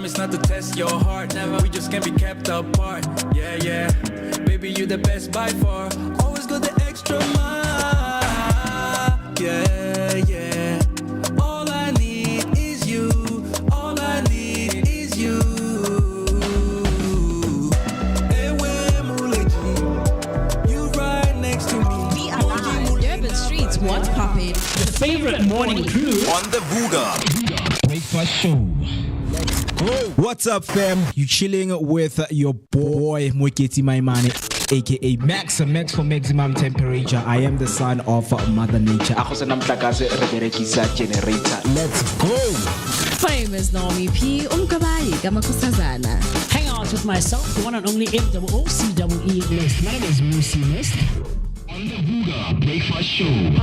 promise not to test your heart. Never, we just can't be kept apart. Yeah, yeah. Baby, you the best by far. Always got the extra mile. Yeah, yeah. All I need is you. All I need is you. You right next to me. We are live. Durban Streets, what's poppin'? The favorite morning crew on the Vooka breakfast show. Let's go. What's up, fam? You chilling with your boy Moeketsi, my man, aka Max for maximum temperature. I am the son of Mother Nature. Let's go. My name is NommyP. Kamakosazana. Hang out with myself, the one and only MOOCEE list. My name is MooCee list on the Vooka breakfast show.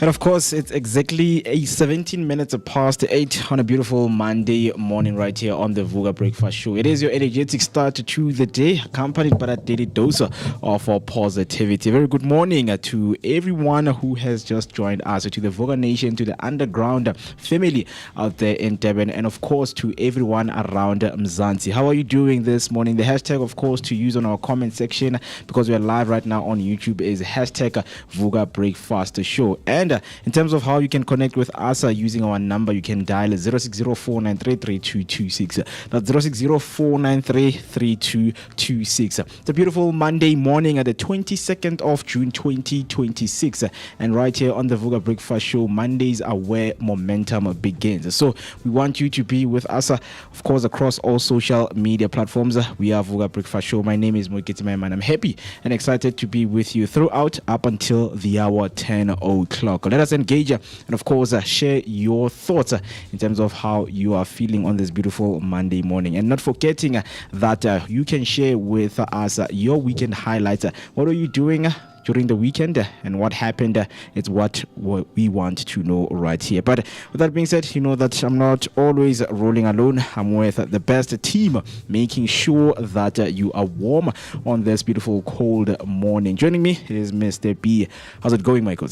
And of course, it's exactly 17 minutes past 8 on a beautiful Monday morning right here on the Vooka Breakfast Show. It is your energetic start to the day, accompanied by a daily dose of positivity. Very good morning to everyone who has just joined us, to the Vooka Nation, to the underground family out there in Durban, and of course to everyone around Mzansi. How are you doing this morning? The hashtag, of course, to use on our comment section, because we are live right now on YouTube, is hashtag Vooka Breakfast Show. And in terms of how you can connect with us using our number, you can dial 0604933226. That's 0604933226. It's a beautiful Monday morning at the 22nd of June 2026. And right here on the Vooka Breakfast Show, Mondays are where momentum begins. So we want you to be with us, of course, across all social media platforms. We are Vooka Breakfast Show. My name is Moeketsi, I'm happy and excited to be with you throughout up until the hour 10 o'clock. Let us engage and of course share your thoughts in terms of how you are feeling on this beautiful Monday morning, and not forgetting that you can share with us your weekend highlights. What are you doing during the weekend, and what happened? It's what we want to know right here. But with that being said, you know that I'm not always rolling alone. I'm with the best team, making sure that you are warm on this beautiful cold morning. Joining me is Mr. B. How's it going, Michael?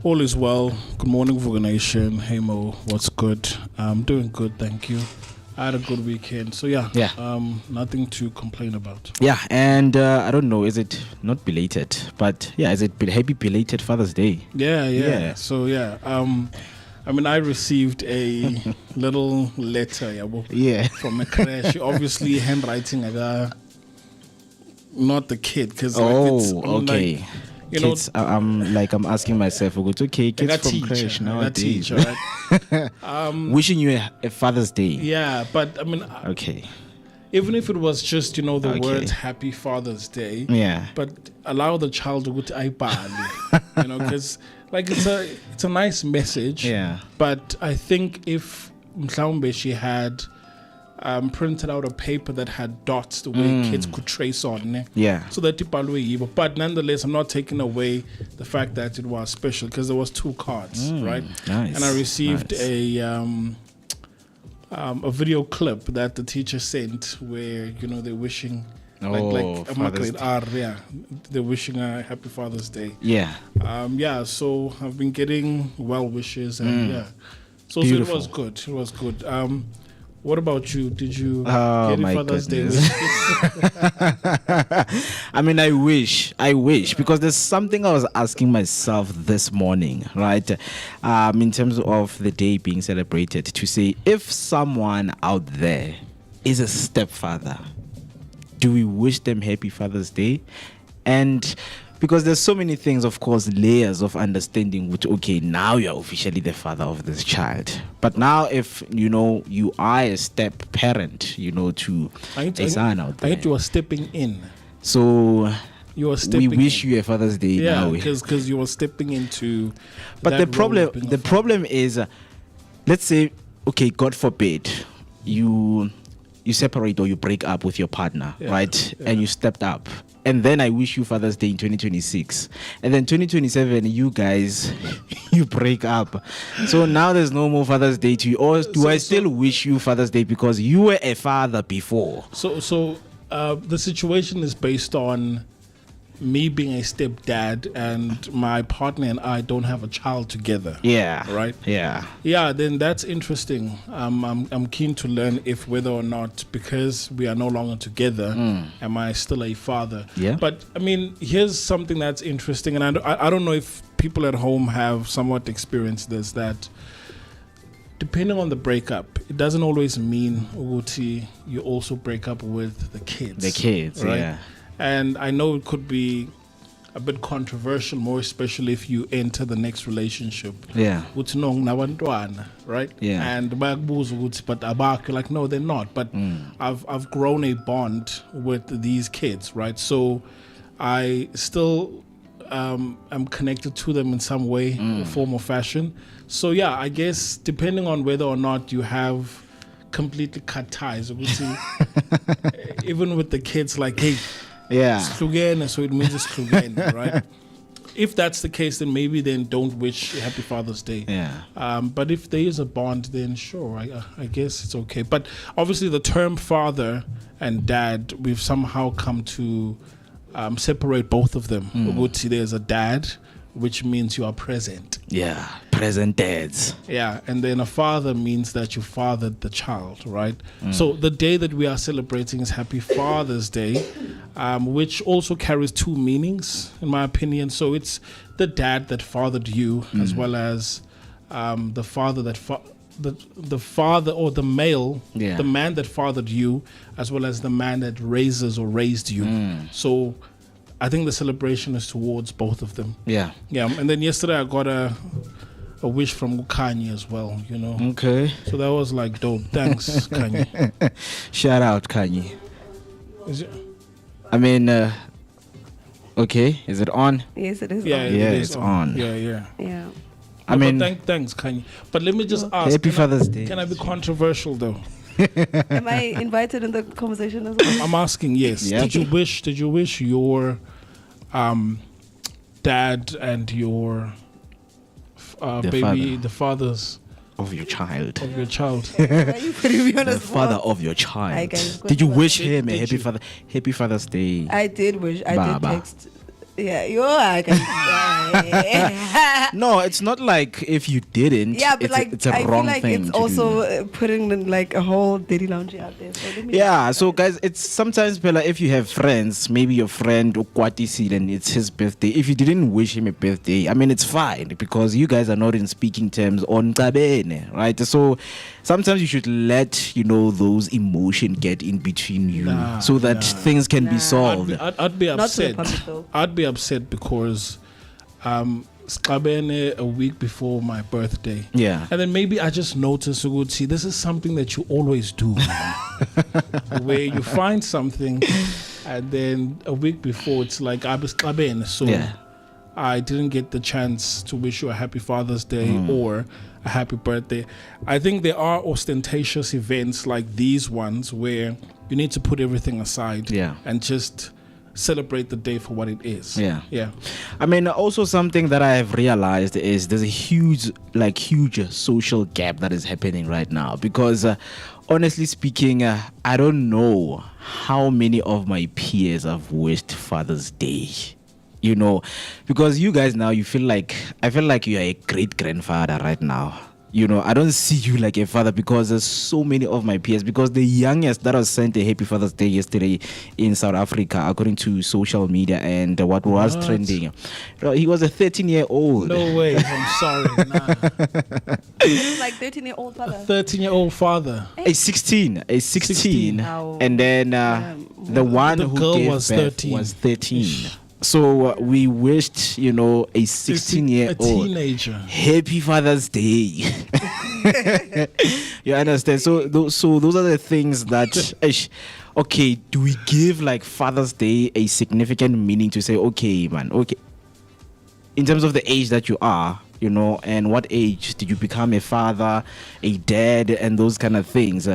All is well. Good morning, Vooka Nation. Hey Mo, what's good? I'm doing good, thank you. I had a good weekend, so yeah. Nothing to complain about. Yeah, and I don't know, is it not belated? But yeah, is it happy belated Father's Day? Yeah. So yeah, I mean, I received a little letter, from a crash. Obviously, handwriting, not the kid, because okay. Like, kids, I'm asking myself, okay, kids from crash nowadays. Right? Wishing you a Father's Day. Yeah, but I mean, okay. Even if it was just, the words Happy Father's Day. Yeah. But allow the child to go to iPad, because like it's a nice message. Yeah. But I think if mhlawumbe she had printed out a paper that had dots the way kids could trace on. Yeah. So that but nonetheless, I'm not taking away the fact that it was special, because there was 2 cards, right? Nice. And I received a video clip that the teacher sent where they're wishing they're wishing a happy Father's Day. Yeah. So I've been getting well wishes, and so it was good. It was good. What about you? Did you get a Father's Day wishes? I mean, I wish, because there's something I was asking myself this morning, right? In terms of the day being celebrated, to say, if someone out there is a stepfather, do we wish them happy Father's Day? And because there's so many things, of course, layers of understanding, which, okay, now you're officially the father of this child. But now if, you are a step parent, to a son out there. I think you are stepping in. So you are stepping we wish you a Father's Day now. Yeah, because you are stepping into. But the problem is, let's say, okay, God forbid, you separate or you break up with your partner, right? Yeah. And you stepped up. And then I wish you Father's Day in 2026. And then 2027, you guys, you break up. So now there's no more Father's Day to you. Or do I still wish you Father's Day because you were a father before? So the situation is based on me being a stepdad, and my partner and I don't have a child together. Yeah. Right? Yeah. Yeah, then that's interesting. I'm keen to learn if whether or not, because we are no longer together, am I still a father? Yeah. But I mean, here's something that's interesting, and I don't know if people at home have somewhat experienced this, that depending on the breakup, it doesn't always mean Uguti, you also break up with the kids. The kids, right? Yeah. And I know it could be a bit controversial, more especially if you enter the next relationship. Yeah. Right? Yeah. And but you're like, no, they're not. But I've grown a bond with these kids, right? So I still am connected to them in some way, form or fashion. So yeah, I guess depending on whether or not you have completely cut ties, even with the kids, like, hey, yeah, so it means it's right? if that's the case, then maybe then don't wish Happy Father's Day. Yeah. But if there is a bond, then sure, I guess it's okay. But obviously, the term father and dad, we've somehow come to separate both of them. There's a dad, which means you are present. Yeah, present dads. Yeah, and then a father means that you fathered the child, right? So the day that we are celebrating is Happy Father's Day, which also carries two meanings, in my opinion. So it's the dad that fathered you, as well as the father that the father or the male, the man that fathered you, as well as the man that raises or raised you. So I think the celebration is towards both of them. Yeah. Yeah, and then yesterday I got a wish from Kanye as well, you know. Okay. So that was like dope. Thanks, Kanye. Shout out, Kanye. Is it? I mean, okay, is it on? Yes, it is. Yeah, on. it Yeah, is it's on. Yeah. Yeah. I mean, thanks, Kanye. But let me just ask. Happy Father's Day. Can I be controversial though? Am I invited in the conversation as well? I'm asking. Yes. Yeah. Did you wish your dad and your the fathers of your child. of your child? Why you putting me on The the father spot? of your Hi, child. guys. Did you wish him a Did happy you? Happy Father's Day? I did wish. I Baba. did text. Yeah, you are. No, it's not like if you didn't. Yeah, but it's a I wrong feel like thing it's to also do. putting in like a whole dirty laundry out there. So let me Yeah, so guys, it's sometimes Bella, if you have friends, maybe your friend Ukwati and it's his birthday. If you didn't wish him a birthday, I mean it's fine because you guys are not in speaking terms on Kabene, right? So sometimes you should let those emotions get in between you so that things can be solved. I'd be Not to the upset. public though. I'd be upset because Skabene a week before my birthday. Yeah. And then maybe I just noticed, see, this is something that you always do. Where you find something and then a week before it's like I was Skabene, so Yeah. I didn't get the chance to wish you a happy Father's Day or a happy birthday. I think there are ostentatious events like these ones where you need to put everything aside and just celebrate the day for what it is. Yeah. I mean, also something that I have realized is there's a huge social gap that is happening right now because honestly speaking, I don't know how many of my peers have wished Father's Day. Because you guys now, I feel like you are a great grandfather right now. I don't see you like a father because there's so many of my peers. Because the youngest that was sent a happy Father's Day yesterday in South Africa, according to social media and what was trending, he was a 13-year-old. No way. I'm sorry. Nah. It's like 13-year-old father. 13-year-old father. A 16, 16. Wow. And then the one The who girl gave was birth 13. was 13. So we wished, a 16-year-old A teenager. Happy Father's Day. You understand? So those are the things that, okay, do we give like Father's Day a significant meaning to say, okay, man, okay, in terms of the age that you are, and what age did you become a father, a dad, and those kind of things?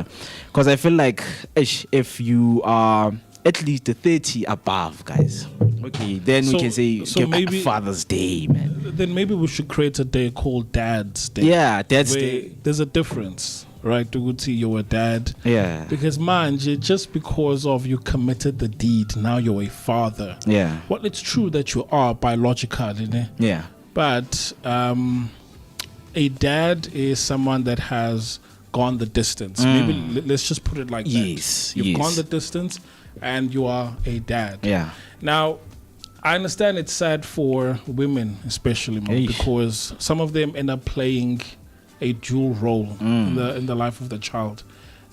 Because I feel like if you are at least 30 above, guys, okay, then we can say give maybe Father's Day, man. Then maybe we should create a day called Dad's Day. Yeah, Dad's where Day. There's a difference, right? To see you're a dad. Yeah. Because man, just because of you committed the deed, now you're a father. Yeah. Well, it's true that you are biologically, Yeah. but a dad is someone that has gone the distance. Maybe let's just put it like Yes, that. You've yes. gone the distance and you are a dad. Yeah. Now, I understand it's sad for women, especially, Mo, Eesh. because some of them end up playing a dual role in the life of the child,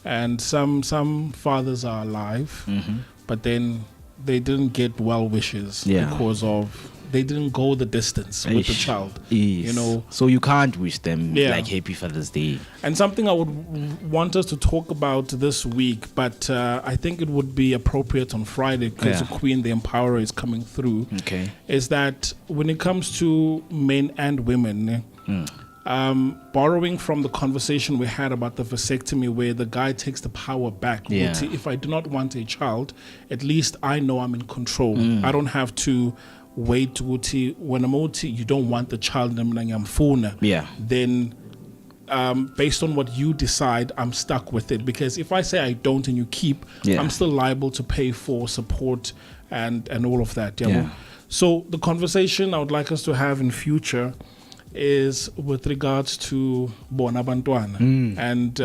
and some fathers are alive, but then they didn't get well wishes because of they didn't go the distance with the Eesh. child. Yes. So you can't wish them like Happy Father's Day. And something I would want us to talk about this week, but I think it would be appropriate on Friday because the Queen, the Empowerer, is coming through. Okay. Is that when it comes to men and women, borrowing from the conversation we had about the vasectomy where the guy takes the power back. Yeah. If I do not want a child, at least I know I'm in control. I don't have to wait ukuthi when you don't want the child Yeah. then based on what you decide, I'm stuck with it, because if I say I don't and you keep, Yeah. I'm still liable to pay for support and all of that. Yeah. So the conversation I would like us to have in future is with regards to bona bantwana and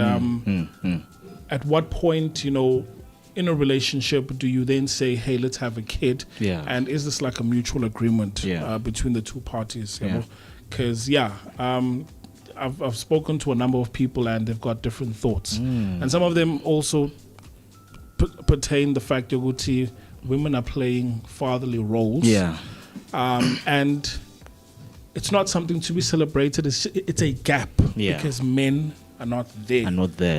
at what point, in a relationship do you then say, hey, let's have a kid? Yeah. And is this like a mutual agreement between the two parties? Because I've spoken to a number of people and they've got different thoughts, and some of them also pertain the fact that women are playing fatherly roles. Yeah. And it's not something to be celebrated. It's a gap, because men are not there.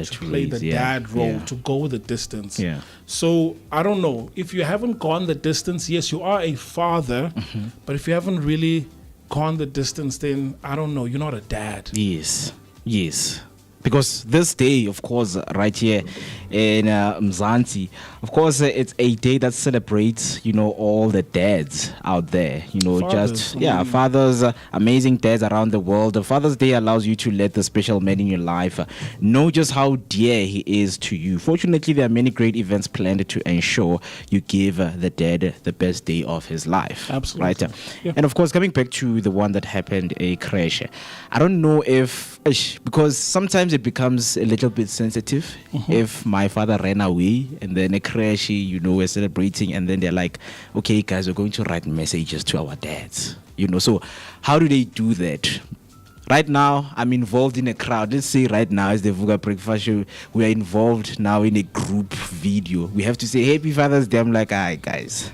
To play the dad role, to go the distance. Yeah. So I don't know, if you haven't gone the distance, yes, you are a father, but if you haven't really gone the distance, then I don't know, you're not a dad. Yes. Because this day, of course, right here in Mzansi, of course, it's a day that celebrates, all the dads out there. Fathers, fathers, amazing dads around the world. Father's Day allows you to let the special man in your life know just how dear he is to you. Fortunately, there are many great events planned to ensure you give the dad the best day of his life. Absolutely. Right? Yeah. And of course, coming back to the one that happened, a crash, I don't know if, because sometimes it becomes a little bit sensitive if my father ran away and then a crash, we're celebrating, and then they're like, okay guys, we're going to write messages to our dads, so how do they do that? Right now, I'm involved in a crowd. Let's say right now, as the Vooka Breakfast Show, we are involved now in a group video. We have to say Happy Father's Day. I'm like, alright, guys.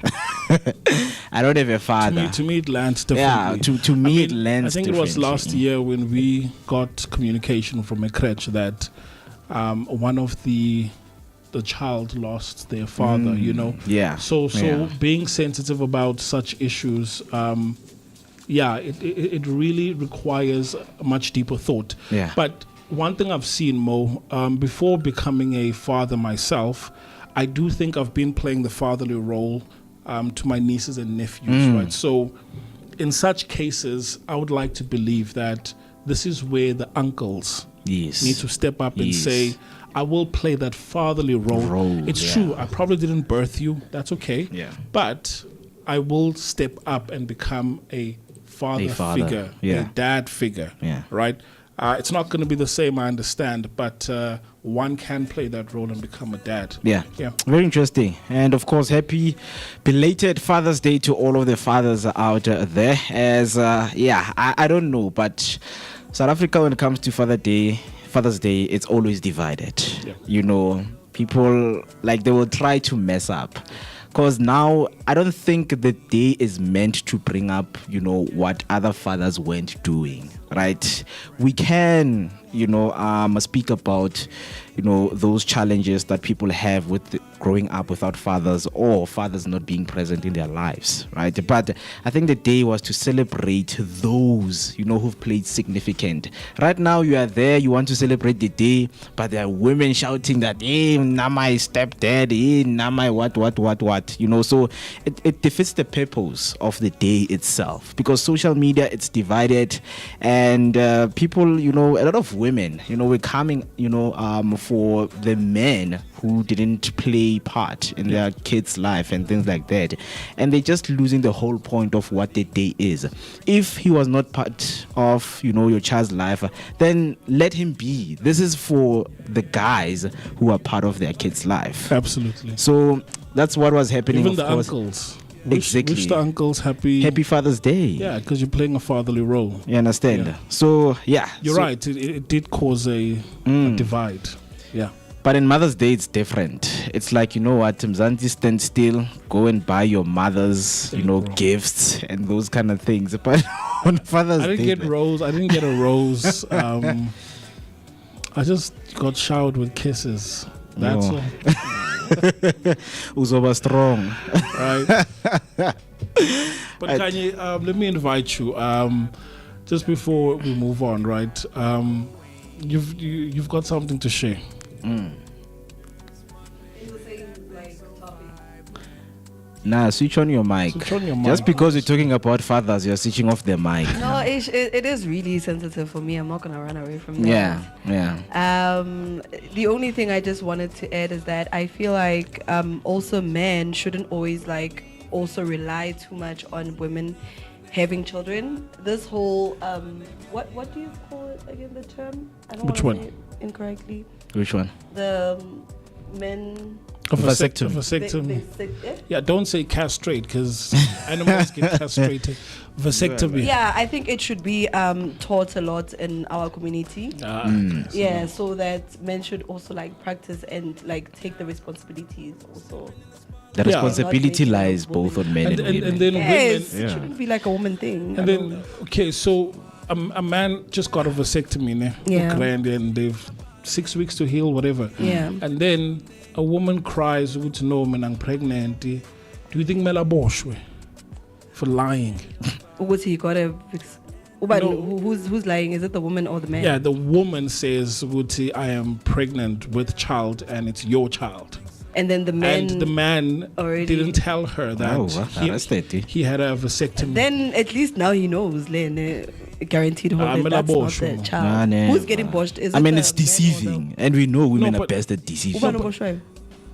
I don't have a father. To me, it lands differently. Yeah, to me, it lands I think it was last year when we got communication from a crèche that one of the child lost their father, Yeah. So being sensitive about such issues, it really requires a much deeper thought. Yeah. But one thing I've seen, Mo, before becoming a father myself, I do think I've been playing the fatherly role to my nieces and nephews, right? So in such cases, I would like to believe that this is where the uncles need to step up and say, I will play that fatherly role. It's true, I probably didn't birth you, that's okay. Yeah. But I will step up and become a father figure, a dad figure, right? It's not going to be the same, I understand, but one can play that role and become a dad. Yeah. Very interesting. And of course, happy belated Father's Day to all of the fathers out there. As I don't know, but South Africa, when it comes to Father's Day, it's always divided. People they will try to mess up. Because now I don't think the day is meant to bring up, what other fathers weren't doing, right? We can, speak about, those challenges that people have with growing up without fathers or fathers not being present in their lives, right? But I think the day was to celebrate those, who've played significant. Right now, you are there, you want to celebrate the day, but there are women shouting that, hey, now my stepdad, hey, now my what, so it defeats the purpose of the day itself, because social media, it's divided, and people, a lot of women, we're coming, for the men who didn't play part in their kids' life and things like that, and they're just losing the whole point of what the day is. If he was not part of your child's life, then let him be. This is for the guys who are part of their kids' life. Absolutely. So that's what was happening. Even the uncles. Exactly. Wish the uncles happy Father's Day. Yeah, because you're playing a fatherly role. You understand? So you're right. It did cause a divide. Yeah. But in Mother's Day, it's different. It's like, what, Mzansi, stand still, go and buy your mother's, gifts and those kind of things. But on Father's Day, I didn't get a rose. I just got showered with kisses. That's all. Uzoba strong. Right. But Kanye, let me invite you. Just before we move on, right? You've got something to share. Nah, switch on your mic. Switch on your Just mic. because we're talking about fathers, you're switching off the mic. No, it is really sensitive for me. I'm not gonna run away from that. Yeah. The only thing I just wanted to add is that I feel like also men shouldn't always like also rely too much on women having children. This whole what do you call it again? The term? I don't Which wanna one? say it incorrectly. Which one? The men. A vasectomy. vasectomy. Yeah, don't say castrate because animals get castrated. Vasectomy. Yeah, I think it should be taught a lot in our community. Yeah, so that men should also like practice and like take the responsibilities also. The Yeah. responsibility Not making lies a both woman. on men and women. And then Yes, women. it shouldn't be like a woman thing. And then, okay, so a man just got a vasectomy, ne? Yeah. Grand, and they've 6 weeks to heal, whatever. Yeah. And then a woman cries, "Would know man, I'm pregnant." Do you think Mela Boshwe for lying? What's he got a? But No. who's lying? Is it the woman or the man? Yeah, the woman says, "Wuti, I am pregnant with child, and it's your child." And then the man. And the man already- didn't tell her that Oh, wow, that's dirty. he had a vasectomy. Then at least now he knows. Guaranteed hold that Mela that's not Bosch, the no. child. Nah, nah. Who's getting boshed? Is I it mean, the it's man or the- deceiving. And we know women No, are but- best at deceiving. Ubani boshwayo?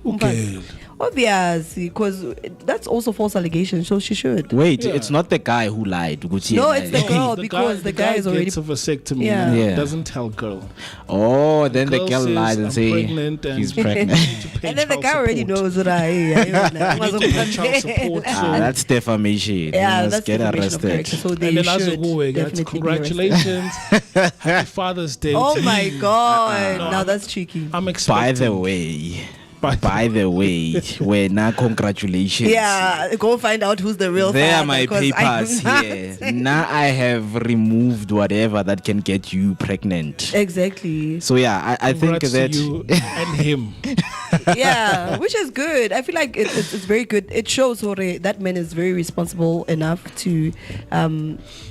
Okay. Obviously, because that's also false allegation. So she should. Wait, Yeah. it's not the guy who lied. Gucci No, and it's the I- girl because the guy is already. gets a vasectomy. Yeah. and Yeah. Doesn't tell girl. Oh, then the Girl girl says, lies and "I'm say pregnant and he's pregnant. And then the guy already knows that Child support. Yeah, So That's defamation. You must that's get defamation of arrested. character. So they and then should definitely be arrested. congratulations. Happy Father's Day. Oh to my you. God! No, now I'm- that's cheeky. I'm By expecting. the way, we're now congratulations. Yeah, go find out who's the real. There are father, my 'cause papers I'm here. not. Now I have removed whatever that can get you pregnant. Exactly. So yeah, I think Congrats to that you and him. Yeah, which is good. I feel like it's very good. It shows that man is very responsible enough to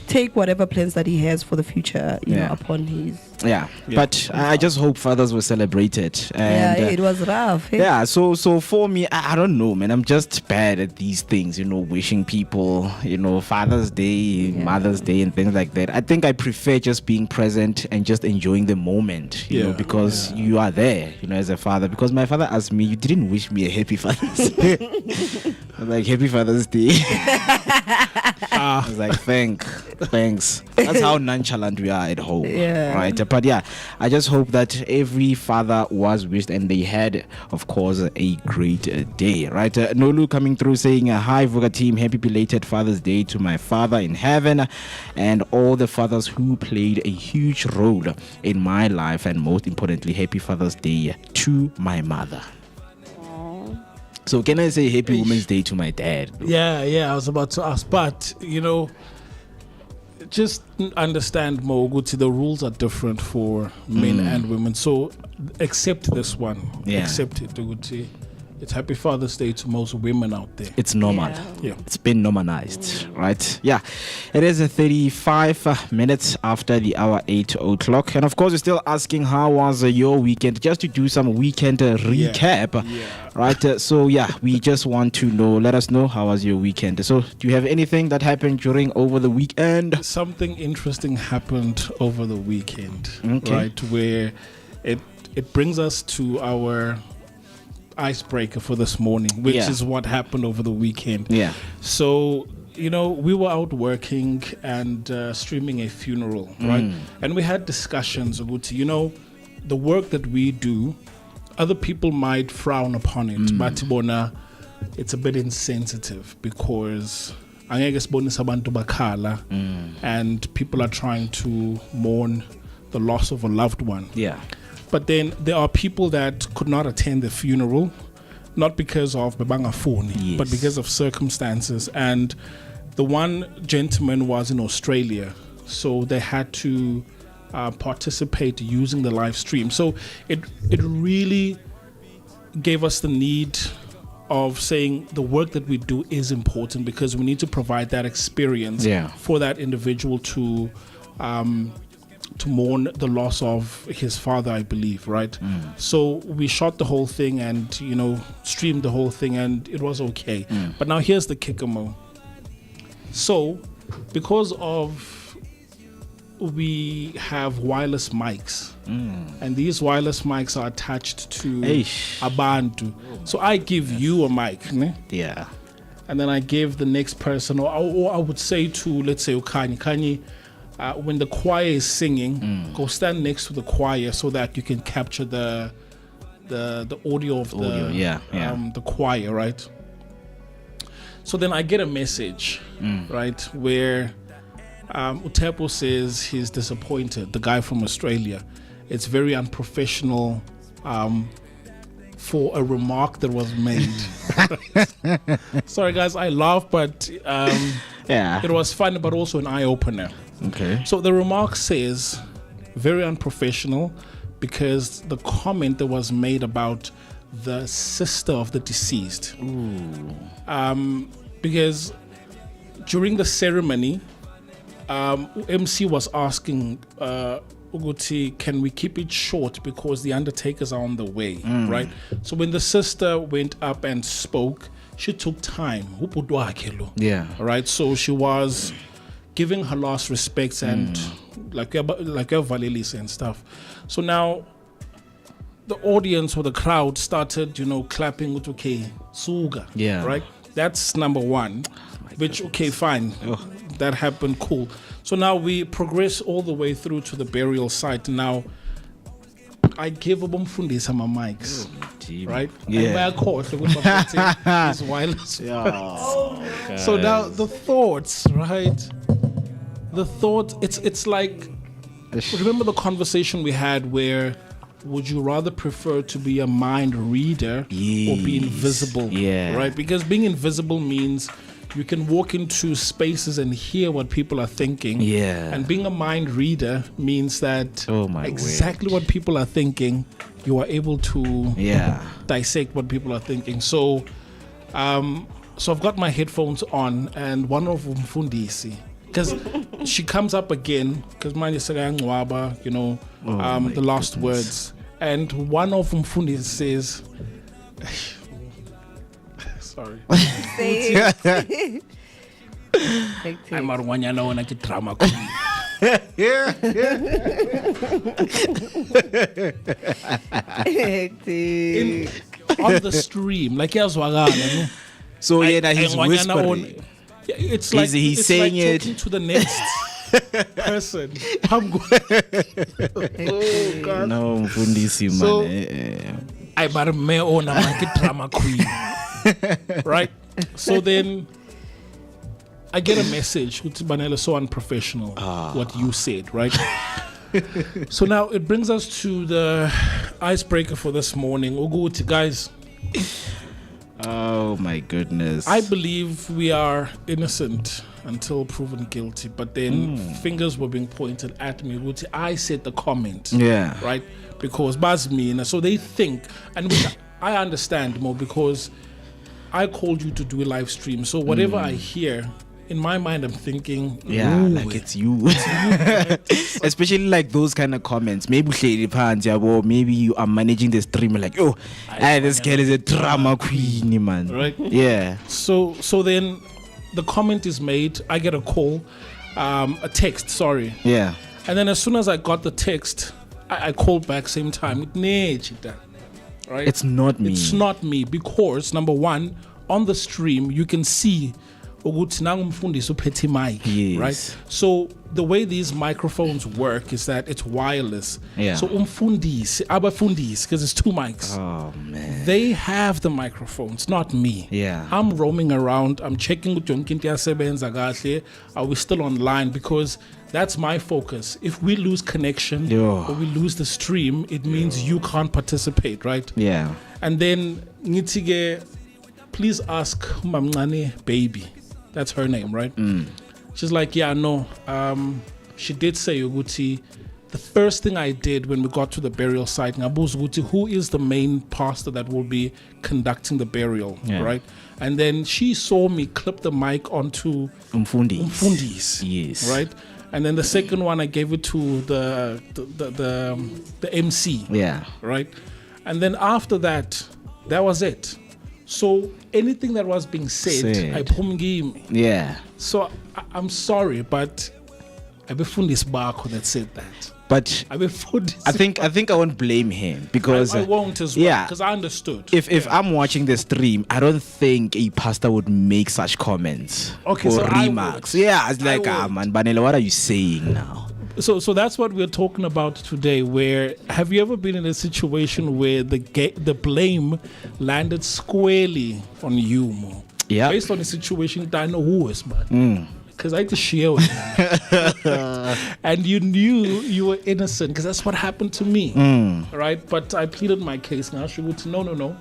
take whatever plans that he has for the future, you know, Yeah. upon his. yeah. But I just hope fathers were celebrated. And, Yeah, it was rough. eh? yeah, so for me, I don't know, man. I'm just bad at these things, you know, wishing people, you know, Father's Day, Mother's Day, and things like that. I think I prefer just being present and just enjoying the moment, you know, Yeah. because you are there, you know, as a father. Because my father asked me, "You didn't wish me a happy Father's Day." I was like, "Happy Father's Day." I was like, thanks. That's how nonchalant we are at home, Yeah. right? But yeah, I just hope that every father was wished and they had, of course, a great day, right? Nolu coming through saying, "Hi, Vooka team, happy belated Father's Day to my father in heaven and all the fathers who played a huge role in my life, and most importantly, happy Father's Day to my mother." So can I say happy Women's Day to my dad? Yeah, I was about to ask, but you know, just understand, Mo, Guti, the rules are different for men and women. So accept this one. Yeah. Accept it, Guti. It's happy Father's Day to most women out there. It's normal. Yeah. Yeah. It's been normalized, right? Yeah. It is 35 minutes after the hour 8 o'clock. And of course, we're still asking how was your weekend, just to do some weekend recap, right? So, yeah, we just want to know, let us know how was your weekend. So, do you have anything that happened during over the weekend? Something interesting happened over the weekend, Okay. right? Where it brings us to our icebreaker for this morning, which Yeah. is what happened over the weekend. Yeah. So, you know, we were out working and streaming a funeral, right? And we had discussions about, you know, the work that we do, other people might frown upon it, but bona, it's a bit insensitive because angeke sibonise abantu bakhala, and people are trying to mourn the loss of a loved one. Yeah. But then there are people that could not attend the funeral, not because of bebangafuni, Yes. but because of circumstances. And the one gentleman was in Australia, so they had to participate using the live stream. So it really gave us the need of saying the work that we do is important because we need to provide that experience Yeah. for that individual to to mourn the loss of his father, I believe, right? So we shot the whole thing and, streamed the whole thing, and it was okay. But now here's the kicker, Mo. So, because of we have wireless mics, and these wireless mics are attached to Abantu. So I give you a mic, ne? Yeah. And then I give the next person, or I would say to, let's say, Kanye, when the choir is singing, go stand next to the choir so that you can capture the audio of the choir, right? So then I get a message, right, where Utepo says he's disappointed, the guy from Australia. It's very unprofessional for a remark that was made. Sorry, guys, I laugh, but it was fun, but also an eye-opener. Okay. So the remark says, very unprofessional, because the comment that was made about the sister of the deceased. Because during the ceremony, MC was asking Uguti, can we keep it short because the undertakers are on the way, right? So when the sister went up and spoke, she took time. Yeah. Right. So she was giving her last respects and like Valelis and stuff. So now the audience or the crowd started, clapping with okay, Suga. Yeah. Right. That's number one. Which okay, fine. That happened, cool. So now we progress all the way through to the burial site. Now I gave Abumfundi some mics, right? Yeah. His wireless. So now the thoughts, right? The thought. It's like, remember the conversation we had where would you rather prefer to be a mind reader or be invisible? Yeah. Right? Because being invisible means you can walk into spaces and hear what people are thinking. Yeah. And being a mind reader means that exactly word. what people are thinking, you are able to dissect what people are thinking. So I've got my headphones on, and one of them Fundisi, because she comes up again, because mine is the last words. And one of them Fundisi says, sorry. I'm Arwanyana when I get drama. On the stream, like so he's whispering. It's like he's saying like it talking to the next person. I'm going. Oh God. No, Mfundisi, So, man. I bar me on a market drama queen. Right? So then I get a message, which is so unprofessional, what you said, right? So now it brings us to the icebreaker for this morning. Uguti, guys. Oh my goodness. I believe we are innocent until proven guilty, but then fingers were being pointed at me. Uguti, I said the comment. Yeah. Right? Because Bazmina, so they think, and which I understand more because I called you to do a live stream. So whatever I hear, in my mind, I'm thinking, like it's you. Especially like those kind of comments. Maybe maybe you are managing the stream like, this girl is a drama queen, man. Right? Yeah. So then the comment is made. I get a call, a text. Sorry. Yeah. And then as soon as I got the text, I called back same time. Right? It's not me. It's not me because number one, on the stream you can see right? So the way these microphones work is that it's wireless. Yeah. So abafundis, because it's two mics. Oh man. They have the microphones, not me. Yeah. I'm roaming around. I'm checking with are we still online? Because that's my focus. If we lose connection or we lose the stream, it means you can't participate, right? Yeah. And then Nitige, please ask Mamngane baby. That's her name, right? She's like, yeah, no. She did say, Uguti, the first thing I did when we got to the burial site, Ngabuz Uguti, who is the main pastor that will be conducting the burial, right? And then she saw me clip the mic onto Umfundis. Yes. Right? And then the second one, I gave it to the MC. Yeah. Right. And then after that, that was it. So anything that was being said. I pumgim. Yeah. So I'm sorry, but I befound this barco that said that. But I befound. I think I won't blame him because I won't as well. Yeah, because I understood. If I'm watching the stream, I don't think a pastor would make such comments or so remarks. Yeah, it's like, man, Banele, what are you saying now? So that's what we're talking about today. Where have you ever been in a situation where the blame landed squarely on you, Mo? Yeah. Based on the situation, I know who is, man. Because I had to share with you. And you knew you were innocent because that's what happened to me. Right? But I pleaded my case. Now she would no.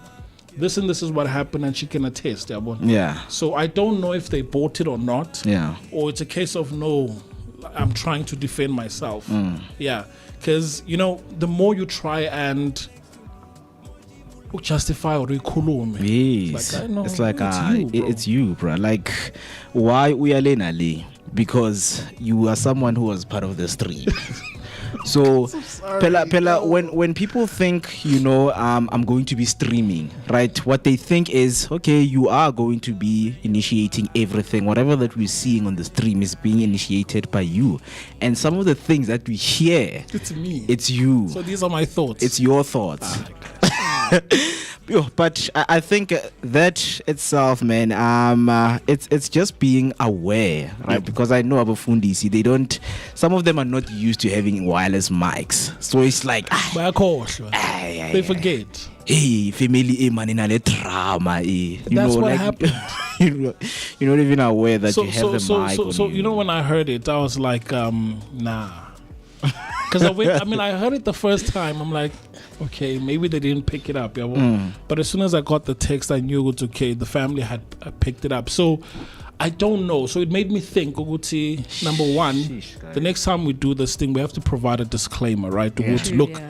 This and this is what happened, and she can attest. Yeah. So I don't know if they bought it or not. Yeah. Or it's a case of no, I'm trying to defend myself. Yeah. Because, the more you try and justify or rekhulume. Yes. It's like it's you, bro. Like, why we are Ali? Because you are someone who was part of the street. So, Pella, when people think, I'm going to be streaming, right? What they think is, okay, you are going to be initiating everything. Whatever that we're seeing on the stream is being initiated by you. And some of the things that we hear, it's me. It's you. So these are my thoughts. It's your thoughts. But I think that itself, man, it's just being aware, right? Yep. Because I know Abafundisi, some of them are not used to having wireless mics, so it's like they forget. Hey, family, man, in a drama, That's what happened. You're not even aware that you have the mic. So when I heard it, I was like, nah. Because I heard it the first time. I'm like, okay, maybe they didn't pick it up. But as soon as I got the text, I knew it was okay. The family had picked it up. So I don't know. So it made me think, Uguti, number one, the next time we do this thing, we have to provide a disclaimer, right? To look,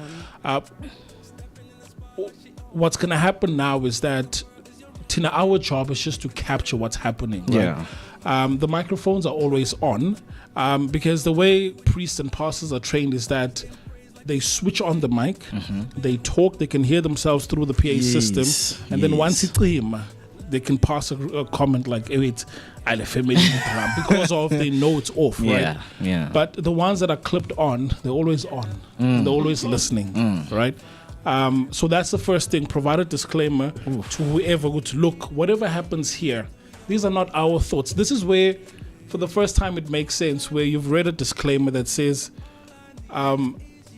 what's going to happen now is that Tina, our job is just to capture what's happening, right? Yeah. The microphones are always on. Because the way priests and pastors are trained is that they switch on the mic, they talk, they can hear themselves through the PA system, and then once it's clean, they can pass a comment like, "Oh, it's because of they know it's off, right?" Yeah. But the ones that are clipped on, they're always on, and they're always listening, right? So that's the first thing. Provide a disclaimer to whoever would look. Whatever happens here, these are not our thoughts. This is where, for the first time, it makes sense where you've read a disclaimer that says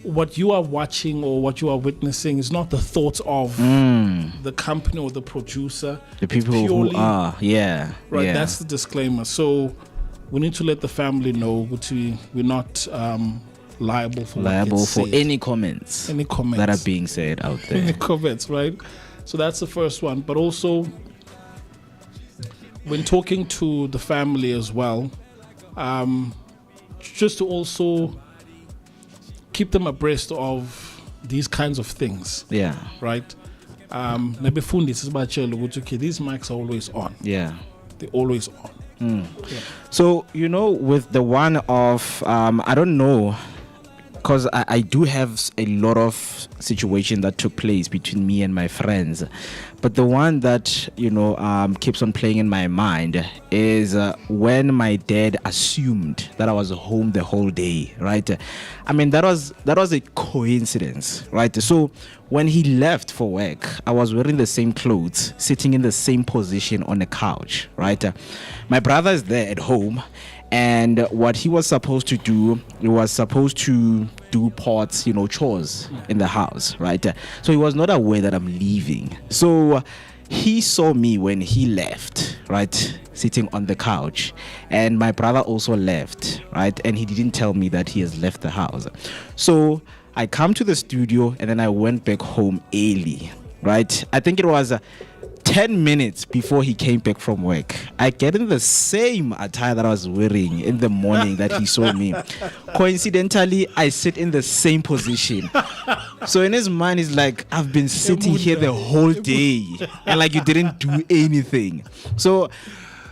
what you are watching or what you are witnessing is not the thoughts of the company or the producer. The people who are, right? Yeah. That's the disclaimer. So we need to let the family know we're not liable for any comments that are being said out there. Any comments, right? So that's the first one. But also, when talking to the family as well, just to also keep them abreast of these kinds of things. Yeah. Right? Maybe fundis is about okay, these mics are always on. Yeah. They're always on. Yeah. So, with the one of, I don't know, because I do have a lot of situation that took place between me and my friends, but the one that keeps on playing in my mind is when my dad assumed that I was home the whole day, right? I mean, that was a coincidence, right? So when he left for work, I was wearing the same clothes, sitting in the same position on a couch, right? My brother is there at home. And what he was supposed to do, he was supposed to do pots, chores in the house, right? So he was not aware that I'm leaving. So he saw me when he left, right? Sitting on the couch. And my brother also left, right? And he didn't tell me that he has left the house. So I come to the studio and then I went back home early, right? I think it was 10 minutes before he came back from work. I get in the same attire that I was wearing in the morning that he saw me. Coincidentally, I sit in the same position. So in his mind, he's like, I've been sitting here the whole day and like you didn't do anything. So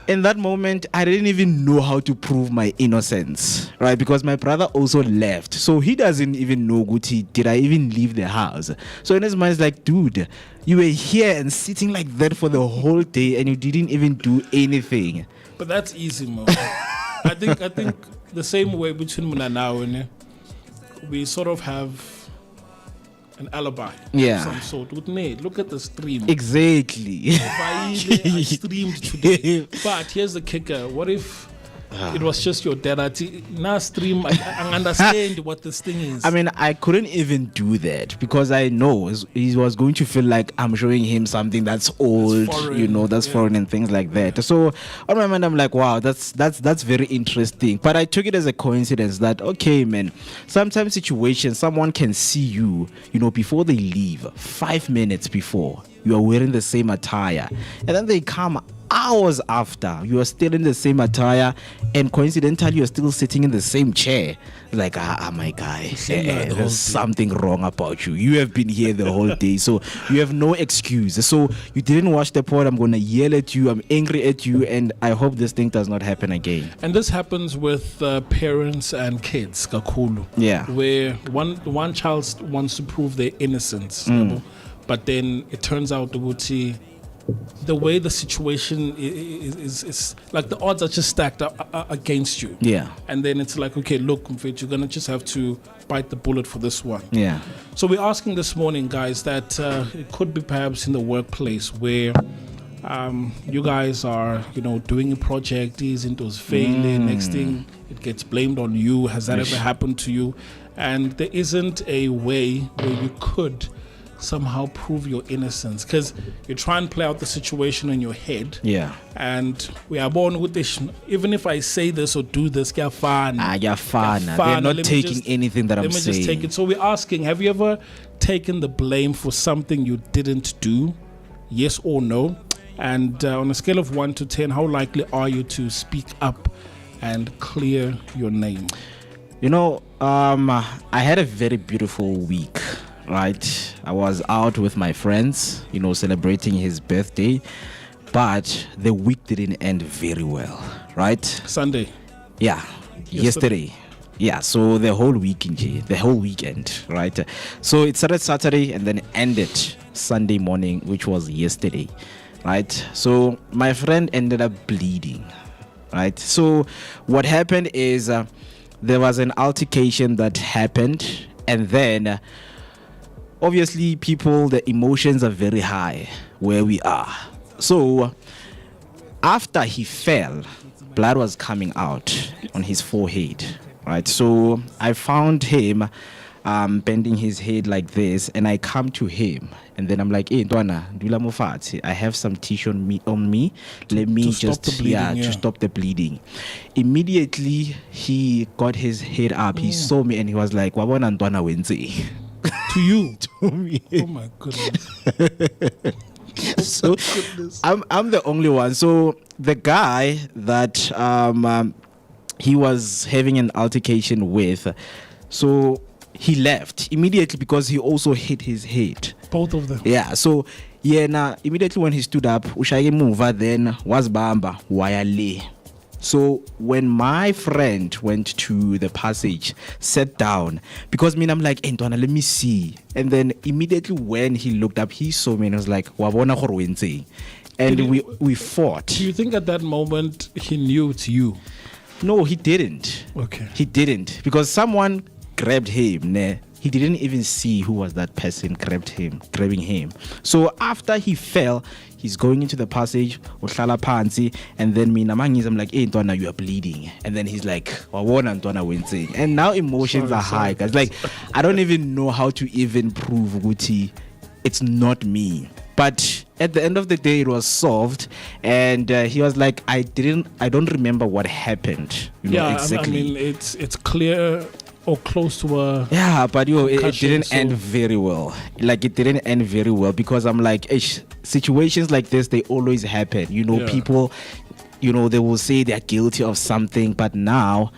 in that moment, I didn't even know how to prove my innocence, right? Because my brother also left. So he doesn't even know, Guti, did I even leave the house? So in his mind, it's like, dude, you were here and sitting like that for the whole day and you didn't even do anything. But that's easy, Mo. I think the same way between Muna now and we sort of have an alibi of some sort. With Nate, look at the stream. Exactly. I streamed today. But here's the kicker. What if it was just your dad? Now stream, I understand what this thing is. I mean, I couldn't even do that because I know he was going to feel like I'm showing him something that's old, that's foreign and things like that. So on my mind, I'm like, wow, that's very interesting. But I took it as a coincidence that, okay, man, sometimes situations, someone can see you, before they leave, 5 minutes before, you are wearing the same attire, and then they come hours after, you are still in the same attire, and coincidentally you're still sitting in the same chair. Like, my guy, there's something wrong about you. You have been here the whole day, so you have no excuse. So you didn't watch the pod. I'm gonna yell at you, I'm angry at you, and I hope this thing does not happen again. And this happens with parents and kids, kakulu. Yeah, where one child wants to prove their innocence, but then it turns out the way the situation is like the odds are just stacked up against you. Yeah. And then it's like, okay, look, Mfethu, you're gonna just have to bite the bullet for this one. Yeah. So we're asking this morning, guys, that it could be perhaps in the workplace where you guys are, doing a project, these intos failing, next thing it gets blamed on you. Has that ever happened to you? And there isn't a way where you could somehow prove your innocence, because you try and play out the situation in your head. Yeah. And we are born with this. Even if I say this or do this, they're fine. They're not taking anything that I'm saying. Let me just take it. So we're asking, have you ever taken the blame for something you didn't do? Yes or no? And on a scale of 1 to 10, how likely are you to speak up and clear your name? I had a very beautiful week. Right, I was out with my friends, celebrating his birthday, but the week didn't end very well, right? Sunday. Yeah, yesterday. Yeah, so the whole weekend, right? So it started Saturday and then ended Sunday morning, which was yesterday, right? So my friend ended up bleeding, right? So what happened is there was an altercation that happened, and then obviously, the emotions are very high where we are. So, after he fell, blood was coming out on his forehead, right? So, I found him bending his head like this, and I come to him, and then I'm like, hey, Ndwana, Dula Mufati, I have some tissue on me. Let me to stop the bleeding. Immediately, he got his head up. He saw me, and he was like, Wabona Ndwana Wenzi. To you? To me. Oh my goodness. So I'm the only one. So the guy that he was having an altercation with, so he left immediately because he also hit his head. Both of them. Yeah. So now immediately when he stood up, Ushaye Muva then was Bamba Wayale. So when my friend went to the passage, sat down, because I'm like, Ntwana, let me see. And then immediately when he looked up, he saw me and was like, Wabona Horwenze. And we fought. Do you think at that moment he knew it's you? No, he didn't. Okay. He didn't. Because someone grabbed him. He didn't even see who was that person grabbing him. So after he fell, he's going into the passage, and then I'm like, hey, Ntwana, you are bleeding. And then he's like, Wawona Ntwana Wenze. And now emotions are high, guys. Like, I don't even know how to even prove Guti it's not me. But at the end of the day, it was solved, and he was like, I don't remember what happened. Exactly. I mean, it's clear or close to a but it didn't end very well. Like, it didn't end very well because I'm like, situations like this, they always happen. People, they will say they're guilty of something, but now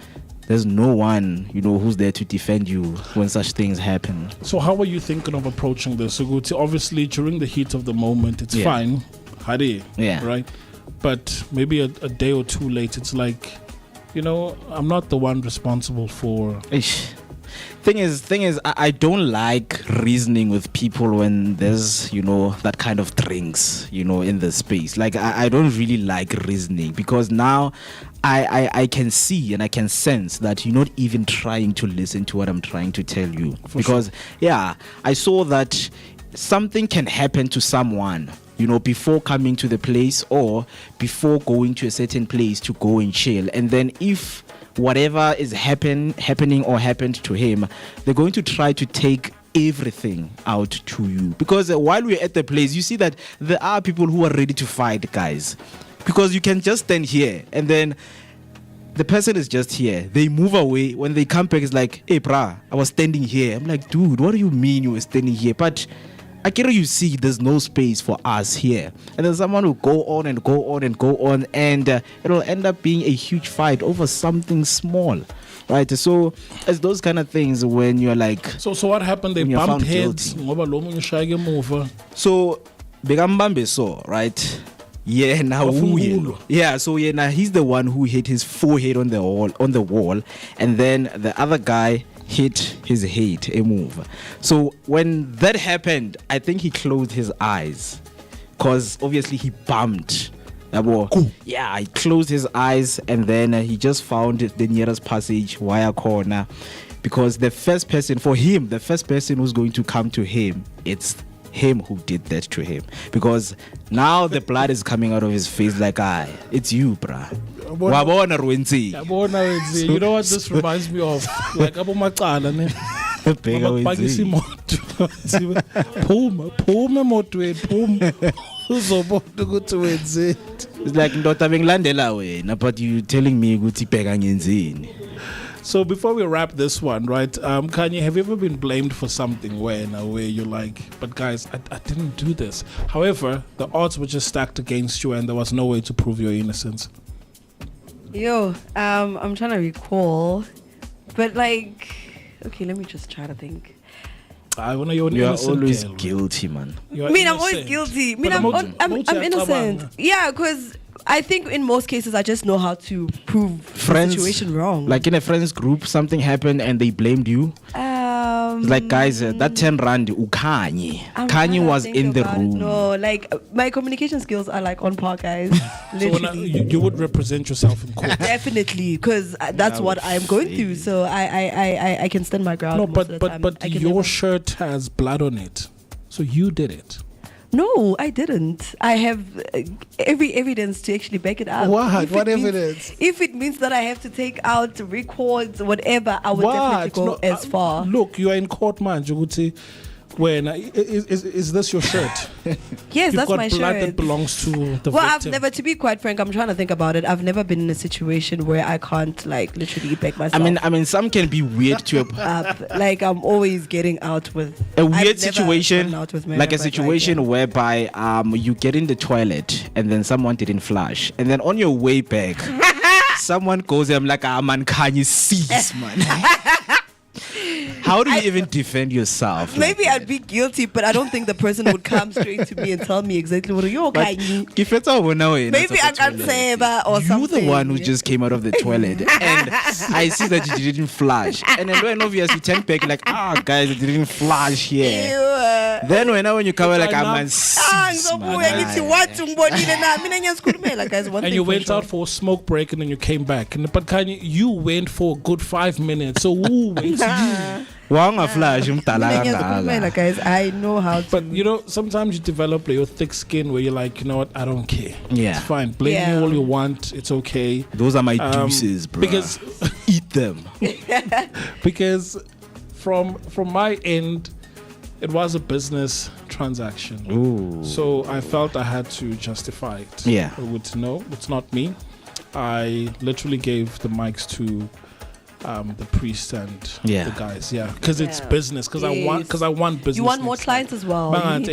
there's no one, who's there to defend you when such things happen. So how are you thinking of approaching this? So obviously during the heat of the moment, it's fine, Hari, right? but maybe a day or two late, it's like, you know, I'm not the one responsible for. Thing is, I don't like reasoning with people when there's, you know, that kind of drinks, you know, in the space. Like, I don't really like reasoning, because now I can see and I can sense that you're not even trying to listen to what I'm trying to tell you. Because, yeah, I saw that something can happen to someone, you know, before coming to the place or before going to a certain place to go and chill. And then if whatever is happening or happened to him, they're going to try to take everything out to you. Because while we're at the place, you see that there are people who are ready to fight, guys. Because you can just stand here and then the person is just here. They move away. When they come back, it's like, hey, brah, I was standing here. I'm like, dude, what do you mean you were standing here? But I can you see there's no space for us here. And then someone will go on and go on and go on, and it'll end up being a huge fight over something small. Right? So it's those kind of things when you're like... So what happened? They bumped heads. So, Begambambe so, right? Yeah, now now he's the one who hit his forehead on the wall, and then the other guy hit his head a move. So when that happened, I think he closed his eyes, because obviously he bumped. Yeah, he closed his eyes, and then he just found the nearest passage wire corner, because the first person who's going to come to him, it's him who did that to him, because now the blood is coming out of his face like, it's you, bruh. You know what this reminds me of? Like Abu Macala, ne? It's like ndoda bengilandela wena, but you telling me ukuthi bheka ngenzini. So before we wrap this one, right, Kanye, have you ever been blamed for something where you're like, but guys, I didn't do this. However, the odds were just stacked against you and there was no way to prove your innocence? I'm trying to recall, but like, okay, let me just try to think. You're always guilty, man. I'm always guilty. I'm innocent. Yeah, because I think in most cases I just know how to prove the situation wrong. Like in a friends group, something happened and they blamed you. Like, guys, that 10 rand Kanye was in the room. No, like my communication skills are like on par, guys. Literally. So you would represent yourself in court. Definitely, because that's what I'm going through. So I can stand my ground. No, but your shirt has blood on it, so you did it. No, I didn't. I have every evidence to actually back it up. What evidence? If it means that I have to take out records, whatever, I would definitely go as far. Look, you are in court, man. When is this your shirt? Yes, You've that's got my blood shirt. that belongs to the Well, victim. I've never, to be quite frank, I'm trying to think about it. I've never been in a situation where I can't like literally back myself. I mean, some can be weird to like I'm always getting out with a weird situation, like a situation like, whereby you get in the toilet and then someone didn't flush, and then on your way back, someone goes, I'm like, man, can you see, man? How do you even defend yourself? Maybe I'd be guilty, but I don't think the person would come straight to me and tell me exactly what you're okay. Maybe I can't say about or something. You're the one who just came out of the toilet, and I see that you didn't flush. And then obviously you turn back like, guys, it didn't flush here. Then when you come like, I'm and you went out for a smoke break and then you came back. But Kanye, you went for a good 5 minutes. So who went to you? Guys, I know how to. But you know, sometimes you develop your thick skin where you're like, you know what, I don't care. Yeah, it's fine. Blame me all you want. It's okay. Those are my deuces, bro. Because eat them. Because from my end, it was a business transaction. Ooh. So I felt I had to justify it. Yeah. No, it's not me. I literally gave the mics to the priest and the guys, because it's business. Because I want business. You want more clients as well. And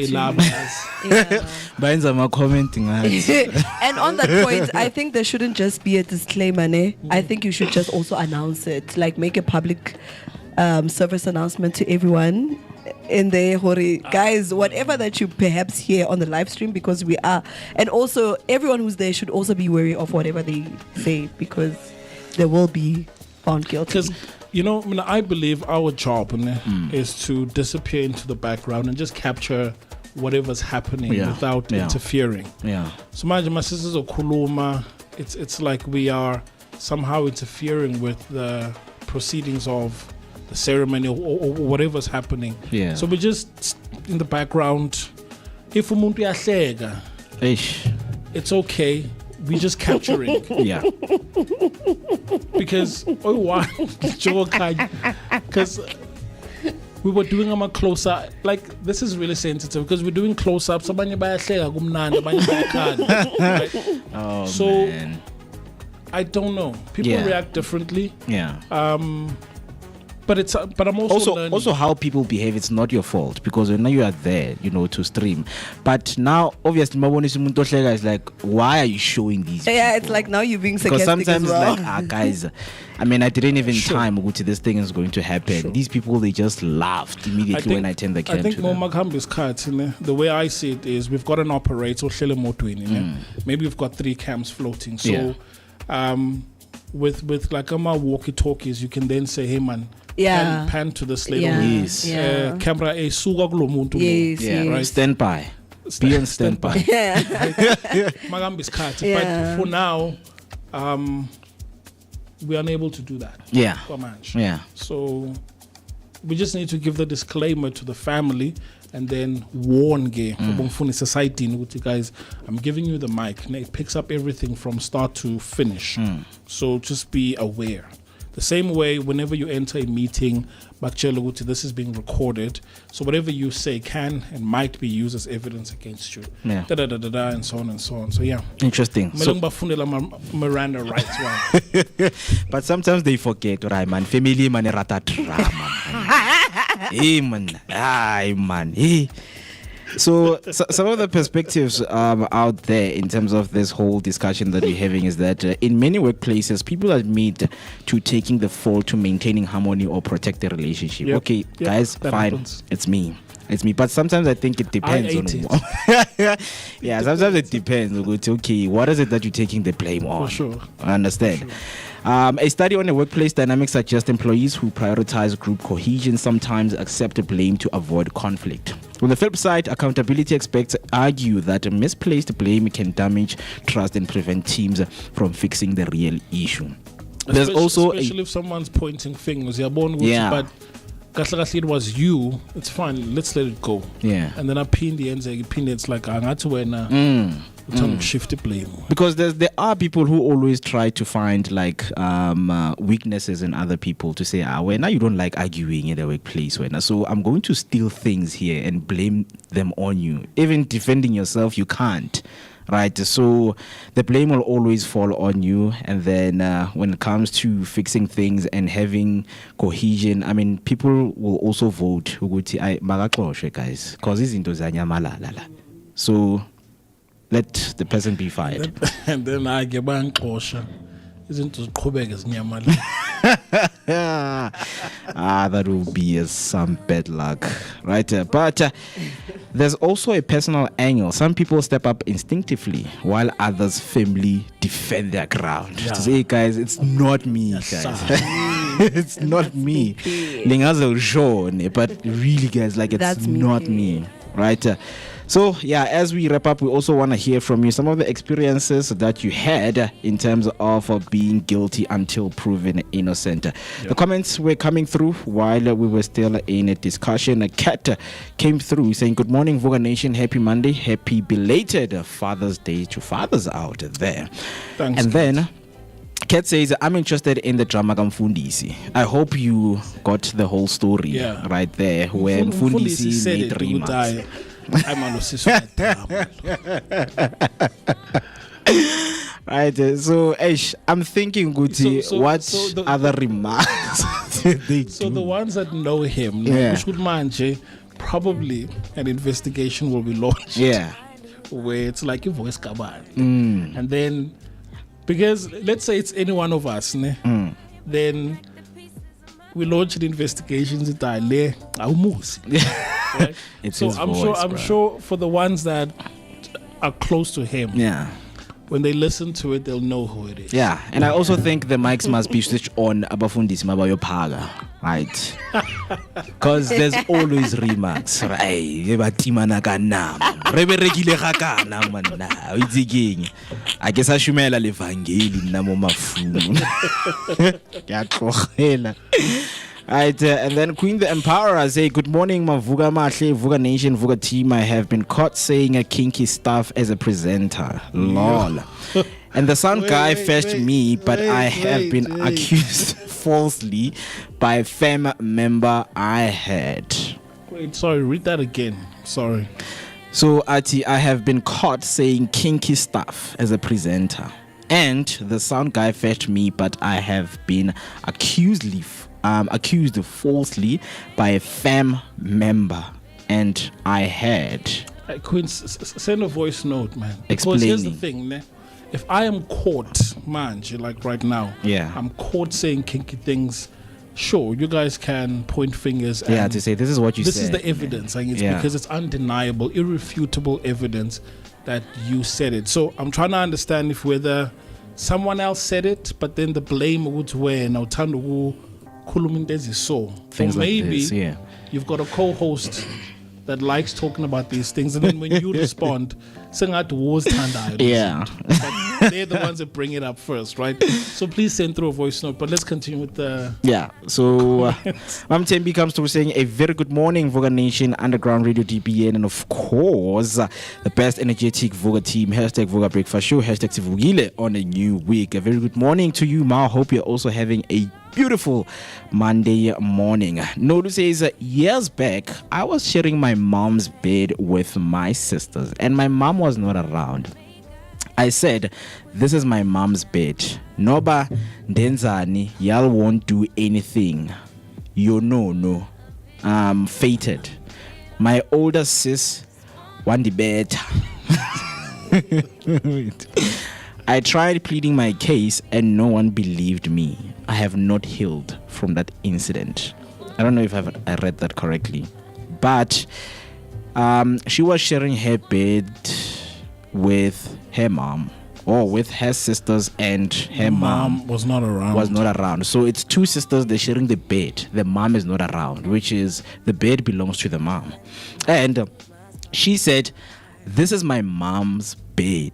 on that point, I think there shouldn't just be a disclaimer. I think you should just also announce it, like make a public service announcement to everyone. in there, Hori. Guys, whatever that you perhaps hear on the live stream, because we are, and also everyone who's there should also be wary of whatever they say, because they will be found guilty. Because, you know, I believe our job is to disappear into the background and just capture whatever's happening without interfering. Yeah. So my sisters are kuluma. It's like we are somehow interfering with the proceedings of the ceremony or whatever's happening. Yeah. So we just in the background. If umuntu uyahleka, it's okay. We just capturing. Yeah. Because because we were doing a close up. Like, this is really sensitive because we're doing close ups. Right? Oh, so man. I don't know. People react differently. Yeah. But I'm also learning. Also how people behave. It's not your fault because now you are there, to stream. But now, obviously, is like, why are you showing these? Yeah, it's like now you're being sarcastic. Because sometimes as well. it's like, guys, I mean, I didn't even time this thing is going to happen. These people, they just laughed immediately when I turned the camera. I think the way I see it is we've got an operator, maybe we've got 3 cams floating. So with like walkie-talkies, you can then say, hey man, pan to this lady. Yes. Camera a suga kulo muntu. Yes, Right. Stand by. Be on standby. But for now, we're unable to do that. Yeah. So we just need to give the disclaimer to the family and then warn society, guys, I'm giving you the mic. It picks up everything from start to finish. So just be aware. The same way, whenever you enter a meeting, this is being recorded. So whatever you say can and might be used as evidence against you. Yeah. And so on and so on. So yeah. Interesting. So, Miranda rights. but sometimes they forget, right, man? Family man rata drama. Hey man. Ay man. Hey. So some of the perspectives out there in terms of this whole discussion that we're having is that in many workplaces, people admit to taking the fall to maintaining harmony or protect the relationship. Okay, guys, fine, happens. it's me. But sometimes I think it depends on what. Yeah, sometimes it depends. Okay, what is it that you're taking the blame on? For sure. I understand. A study on the workplace dynamics suggests employees who prioritize group cohesion sometimes accept blame to avoid conflict. On the flip side, accountability experts argue that misplaced blame can damage trust and prevent teams from fixing the real issue. There's also especially if someone's pointing fingers. But it was you. It's fine. Let's let it go. Yeah. And then it's like shift the blame. Because there are people who always try to find like weaknesses in other people to say, now you don't like arguing in the workplace, so I'm going to steal things here and blame them on you. Even defending yourself, you can't. Right, so the blame will always fall on you, and then when it comes to fixing things and having cohesion, I mean, people will also vote. Guys, because so let the person be fired. And then I get back caution. Isn't it Quebec as Nyamala? That will be some bad luck, right? But there's also a personal angle. Some people step up instinctively, while others firmly defend their ground. To say, guys, it's not me, guys. It's not me. But really, guys, like it's not me, right? So, as we wrap up, we also want to hear from you some of the experiences that you had in terms of being guilty until proven innocent. The comments were coming through while we were still in a discussion. A cat came through saying, "Good morning, Vooka Nation. Happy Monday. Happy belated Father's Day to fathers out there." Thanks, and then Kat says, "I'm interested in the drama Mfundisi. I hope you got the whole story right there where Mfundisi made remarks." Right, so I'm thinking, Guti, what other remarks did they do? So the ones that know him, probably an investigation will be launched. Where it's like your voice kaban. And then, because let's say it's any one of us, then we launched investigations into MooCee. Right? It's So his I'm voice, sure for the ones that are close to him, Yeah. when they listen to it, they'll know who it is. Yeah, and I also think the mics must be switched on abafundisi mabayophaka, right? Because there's always remarks, right? Batimana ka nama. Re berekile ga kana manna. O itse keng? A ke sa shumela levangeli nna mo mafung. Ke a tlogela. Right, and then Queen the Empowerer say, good morning, Mavuga Mahle, Vuga Nation, Vuga team. I have been caught saying a kinky stuff as a presenter. Lol. And the sound guy fetched me, but I have been accused falsely by a fam member I had. Wait, sorry, read that again. Sorry. So, Ati, I have been caught saying kinky stuff as a presenter. And the sound guy fetched me, but I have been accused falsely by a fam member. And I had. Queen, send a voice note, man. Because here's the thing, ne? If I am caught, man, like right now, Yeah. I'm caught saying kinky things. Sure, you guys can point fingers. Yeah, and to say this is what you this said. is the evidence. Like it's Yeah. because it's undeniable, irrefutable evidence that you said it. So I'm trying to understand if whether someone else said it, but then the blame would where now Tandu Kulumindezi so. Things Or like maybe this, yeah. you've got a co-host that likes talking about these things, and then when you respond, saying that was Tanda. Yeah. But they're the ones that bring it up first, right? So please send through a voice note. But let's continue with the. Yeah, so Mam Tembi comes through saying a very good morning, Voga Nation, Underground Radio DBN, and of course, the best energetic Voga team. Hashtag Voga Breakfast Show, hashtag Tivugile on a new week. A very good morning to you, Ma. Hope you're also having a beautiful Monday morning. Nodu says, years back, I was sharing my mom's bed with my sisters, and my mom was not around. I said, this is my mom's bed. Noba Denzani, y'all won't do anything. You know, no. I'm fated. My older sis want the bed. I tried pleading my case and no one believed me. I have not healed from that incident. I don't know if I read that correctly. But she was sharing her bed with her mom, or with her sisters, and her mom was not around. So it's two sisters, they're sharing the bed. The mom is not around, which is the bed belongs to the mom. And she said, this is my mom's bed.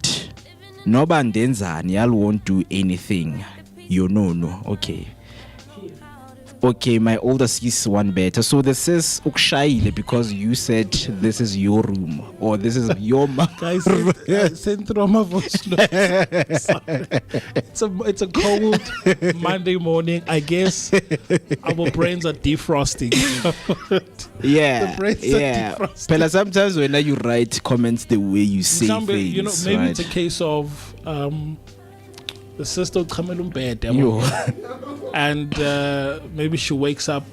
Noba ndenzani, y'all won't do anything. You know, no. Okay, my older sis one better. So this is ukshayile because you said this is your room, or this is your Guys, send through my voice note. It's a cold Monday morning. I guess our brains are defrosting. Yeah, The brains are yeah. defrosting. But sometimes when you write comments the way you say things, You know, maybe right? it's a case of the sister come bed, Yo. and maybe she wakes up,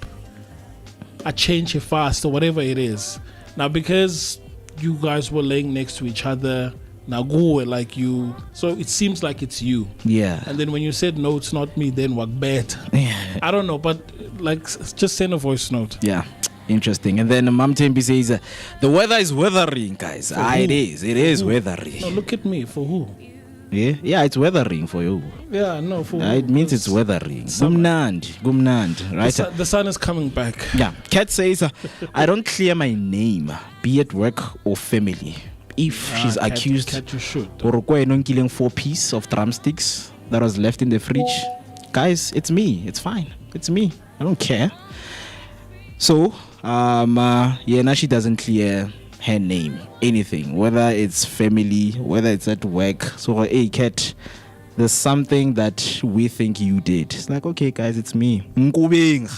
I change her fast or whatever it is. Now because you guys were laying next to each other, now go like you, so it seems like it's you. Yeah. And then when you said no, it's not me, then what bad? Yeah. I don't know, but like just send a voice note. Yeah. Interesting. And then Mam Tembi says, the weather is weathering, guys. It is weathering. No, look at me, for who? Yeah, it's weathering for you. Yeah, no, for It means it's weathering. Gumnand, right? The sun is coming back. Yeah. Kat says, I don't clear my name, be it work or family. If she's accused, Kat, you should. or killing 4 pieces of drumsticks that was left in the fridge, guys, it's me. It's fine. It's me. I don't care. So, now she doesn't clear her name, anything, whether it's family, whether it's at work. So, hey, Kat, there's something that we think you did. It's like, okay, guys, it's me. Nkubing.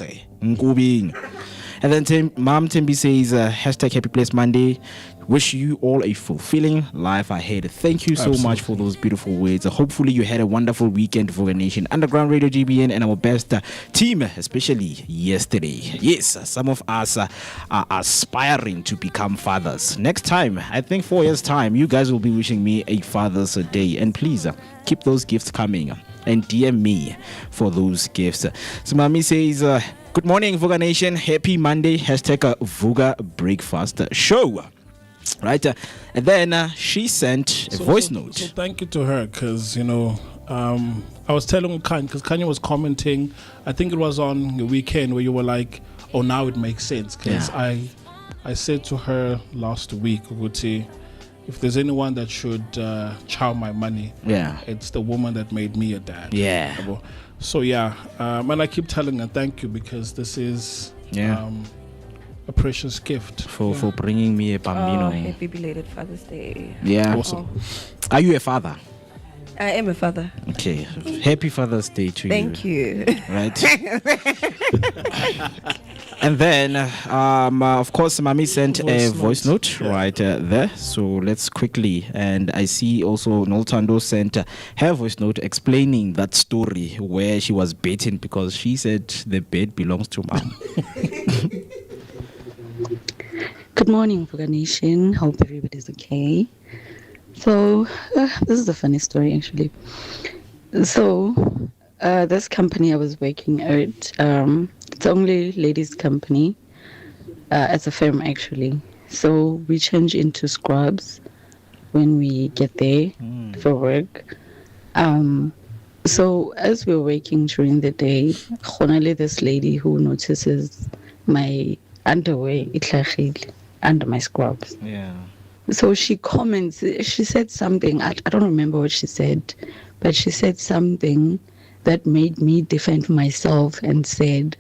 And then Mom Tembi says, hashtag Happy Place Monday. Wish you all a fulfilling life ahead. Thank you so much for those beautiful words. Hopefully you had a wonderful weekend for the nation. Underground Radio GBN and our best team, especially yesterday. Yes, some of us are aspiring to become fathers. Next time, I think 4 years time, you guys will be wishing me a Father's Day. And please keep those gifts coming and DM me for those gifts. So Mami says, Good morning, Vooka Nation. Happy Monday. Hashtag Vooka Breakfast Show. Right. And then she sent a voice note. So thank you to her because, I was telling Kanye, because Kanye was commenting, I think it was on the weekend where you were like, oh, now it makes sense. Because I said to her last week, Uguti, if there's anyone that should chow my money, it's the woman that made me a dad. Yeah. So and I keep telling her thank you because this is a precious gift for bringing me a bambino. Happy belated Father's Day. Yeah. Awesome. Are you a father? I am a father. Okay. Happy Father's Day to Thank you. Right. And then, of course, Mami sent a voice note right there. So let's quickly. And I see also Noltando sent her voice note explaining that story where she was beaten because she said the bed belongs to mom. Good morning, Vooka Nation. Hope everybody's okay. So, this is a funny story, actually. So, this company I was working at, it's only ladies' company. It's a firm, actually. So, we change into scrubs when we get there for work. So, as we're working during the day, khonale this lady who notices my underwear under my scrubs. Yeah. So she comments, she said something, I don't remember what she said, but she said something that made me defend myself and said,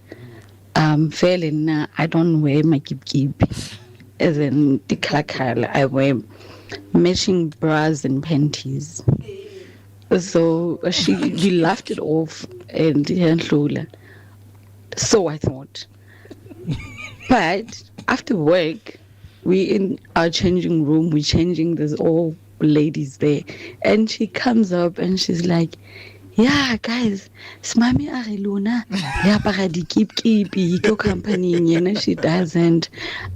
Felina, I don't wear my kip, as in the kalakal, I wear matching bras and panties. So we laughed it off and so I thought. But after work, we in our changing room, we're changing, there's all ladies there. And she comes up and she's like, yeah, guys, smami ariluna, ya paradi keep go company, and she doesn't.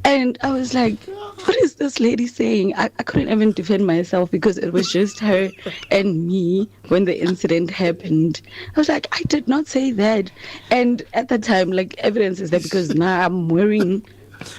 And I was like, what is this lady saying? I couldn't even defend myself because it was just her and me when the incident happened. I was like, I did not say that. And at the time, like, evidence is there because now I'm wearing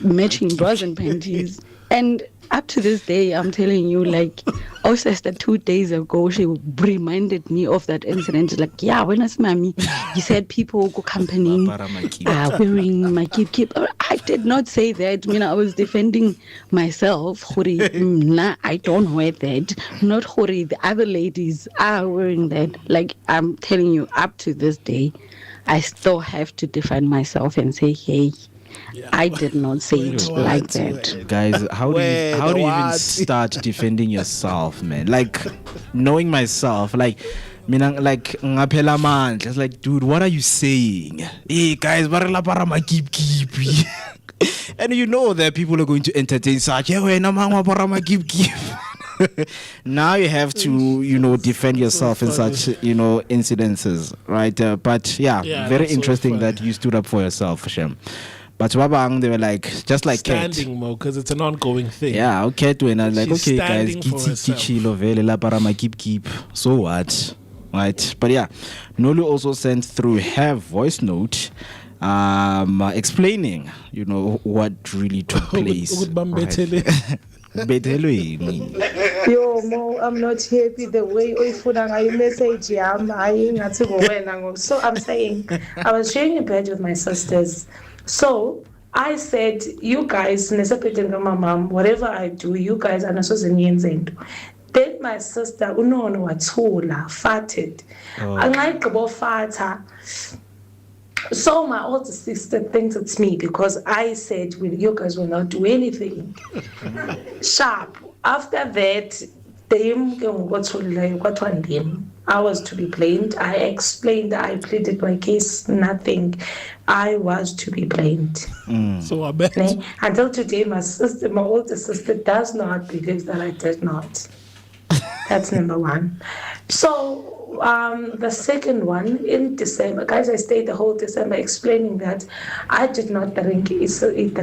matching bras and panties. And up to this day, I'm telling you, like, also 2 days ago, she reminded me of that incident. Like, yeah, when I was mommy, you said people go company wearing my keep. I did not say that. I was defending myself. Nah, I don't wear that. Not Hori, the other ladies are wearing that. Like, I'm telling you, up to this day, I still have to defend myself and say, hey, I did not say it like that. Guys, how do you even start defending yourself, man? Like, knowing myself, like, ngaphela amandla. It's like, dude, what are you saying? Hey, guys, barela para ma keep. And you know that people are going to entertain such, now you have to, defend yourself in such, incidences, right? But very interesting that you stood up for yourself, Shem. But Wabang, they were like, just like standing more because it's an ongoing thing. Yeah, okay, and I was like, She's okay, guys, keep. So what? Right? But yeah, Nolu also sent through her voice note, explaining, what really took place. Yo, Mo, I'm not happy the way I message so I'm saying I was sharing a bed with my sisters. So I said, you guys, my mom, whatever I do, you guys are not so. Then my sister, farted. So my older sister thinks it's me because I said, well, you guys will not do anything. Sharp. After that, I was to be blamed. I explained, I pleaded my case, nothing. I was to be blamed. So I bet. Until today, my older sister does not believe that I did not. That's number one. So the second one, in December, guys, I stayed the whole December explaining that I did not drink sister. In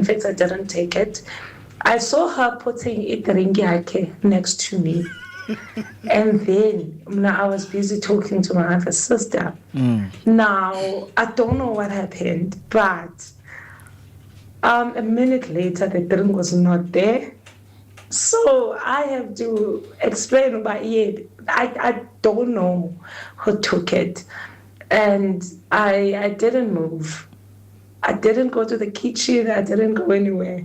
fact, I didn't take it. I saw her putting it next to me. And then I was busy talking to my other sister. Now, I don't know what happened, but a minute later, the drink was not there. So I have to explain about it. I don't know who took it. And I didn't move. I didn't go to the kitchen. I didn't go anywhere.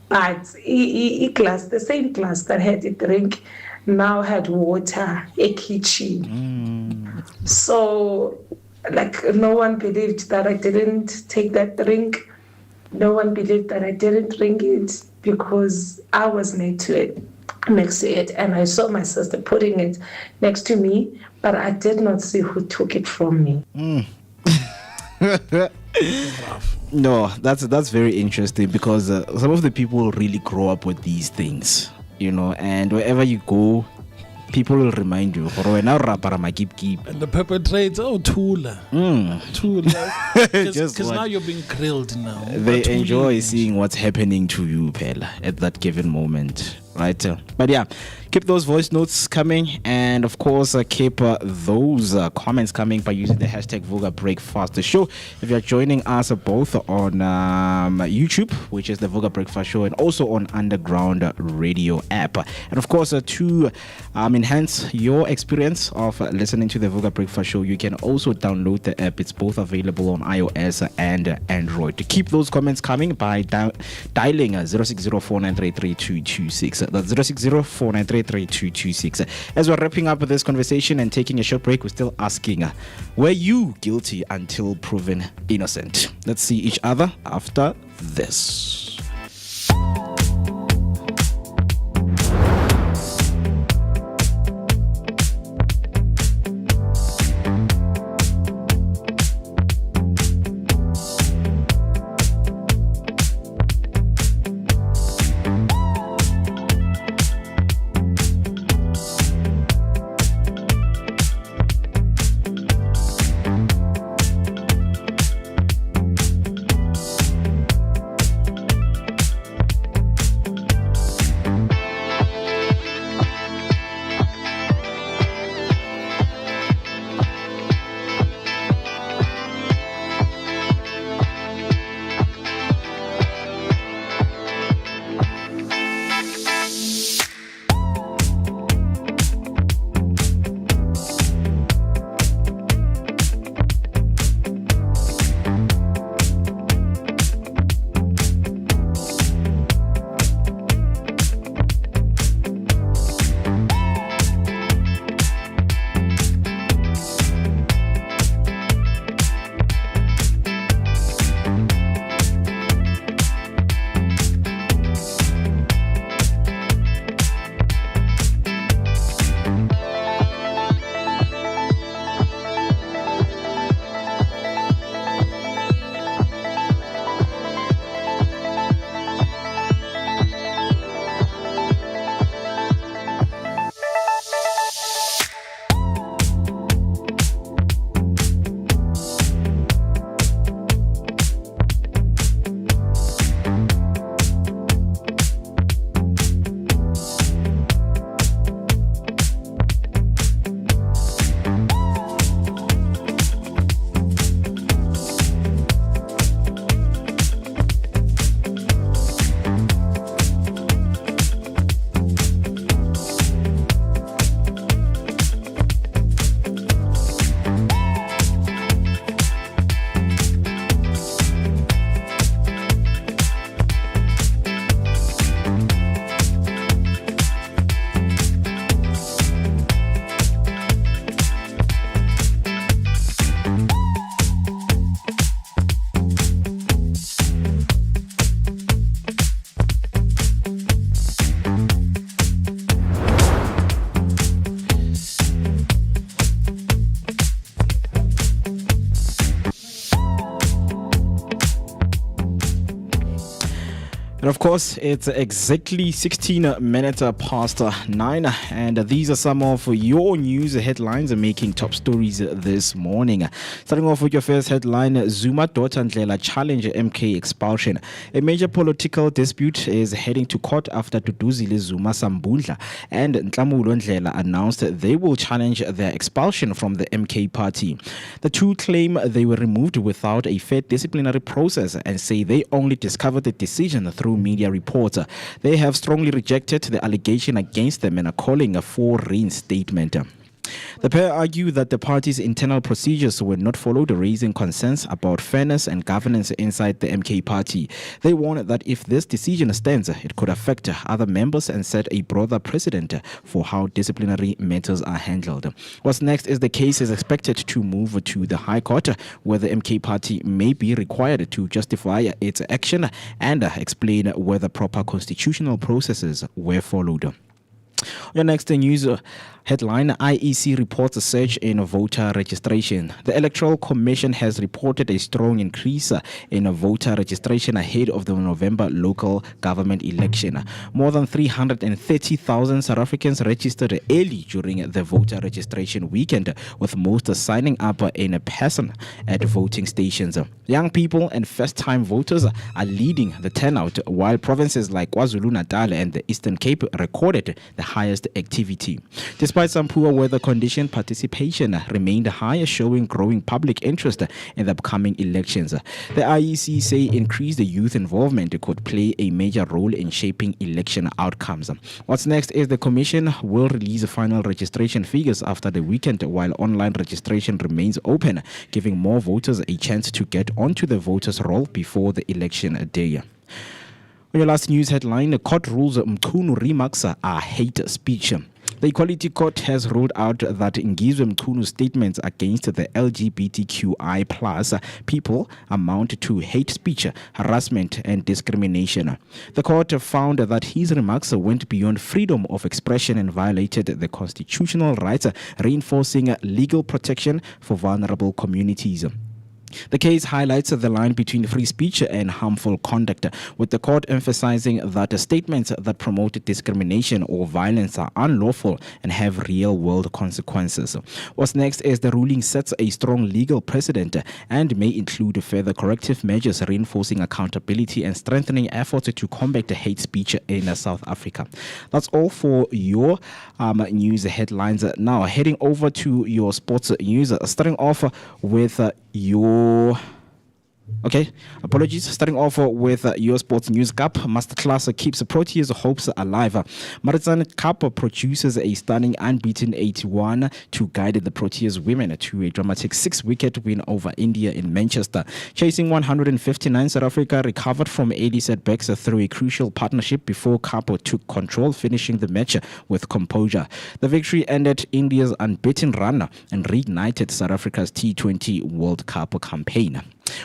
But the same glass that had the drink now had water, a kitchen. So, no one believed that I didn't take that drink. No one believed that I didn't drink it because I was next to it, and I saw my sister putting it next to me, but I did not see who took it from me. No, that's very interesting because some of the people really grow up with these things, and wherever you go, people will remind you. And the perpetrator, Tula. Because now you're being grilled now. They enjoy seeing what's happening to you, Pella, at that given moment. Right? But yeah, keep those voice notes coming, and of course keep those comments coming by using the hashtag Vooka Breakfast the Show. If you're joining us both on YouTube, which is the Vooka Breakfast Show, and also on Underground Radio app, and of course to enhance your experience of listening to the Vooka Breakfast Show, you can also download the app. It's both available on iOS and Android. To keep those comments coming by dialing 0604933226. That's 0604933226. As we're wrapping up this conversation and taking a short break, we're still asking, were you guilty until proven innocent? Let's see each other after this. And of course, it's exactly 16 minutes past 9, and these are some of your news headlines making top stories this morning. Starting off with your first headline, Zuma daughter Ndlela challenge MK expulsion. A major political dispute is heading to court after Duduzile Zuma Sambundla and Nhlamulo Ndlela announced they will challenge their expulsion from the MK party. The two claim they were removed without a fair disciplinary process and say they only discovered the decision through media reports. They have strongly rejected the allegation against them and are calling for reinstatement. The pair argue that the party's internal procedures were not followed, raising concerns about fairness and governance inside the MK party. They warn that if this decision stands, it could affect other members and set a broader precedent for how disciplinary matters are handled. What's next is the case is expected to move to the High Court, where the MK party may be required to justify its action and explain whether proper constitutional processes were followed. Your next news headline, IEC reports a surge in voter registration. The Electoral Commission has reported a strong increase in voter registration ahead of the November local government election. More than 330,000 South Africans registered early during the voter registration weekend, with most signing up in person at voting stations. Young people and first-time voters are leading the turnout, while provinces like KwaZulu-Natal and the Eastern Cape recorded the highest activity. Despite some poor weather conditions, participation remained high, showing growing public interest in the upcoming elections. The IEC say increased youth involvement could play a major role in shaping election outcomes. What's next is the Commission will release final registration figures after the weekend, while online registration remains open, giving more voters a chance to get onto the voters' roll before the election day. On your last news headline, the court rules Mchunu remarks are hate speech. The Equality Court has ruled out that Ngizwe Mchunu's statements against the LGBTQI plus people amount to hate speech, harassment, and discrimination. The court found that his remarks went beyond freedom of expression and violated the constitutional rights, reinforcing legal protection for vulnerable communities. The case highlights the line between free speech and harmful conduct, with the court emphasizing that statements that promote discrimination or violence are unlawful and have real-world consequences. What's next is the ruling sets a strong legal precedent and may include further corrective measures, reinforcing accountability and strengthening efforts to combat hate speech in South Africa. That's all for your news headlines. Now, heading over to your sports news, starting off with starting off with your sports news. Cup Masterclass keeps Proteas hopes alive. Maritzan Cup produces a stunning unbeaten 81 to guide the Proteas women to a dramatic 6-wicket win over India in Manchester. Chasing 159, South Africa recovered from 80 setbacks through a crucial partnership before Cup took control, finishing the match with composure. The victory ended India's unbeaten run and reignited South Africa's T20 World Cup campaign.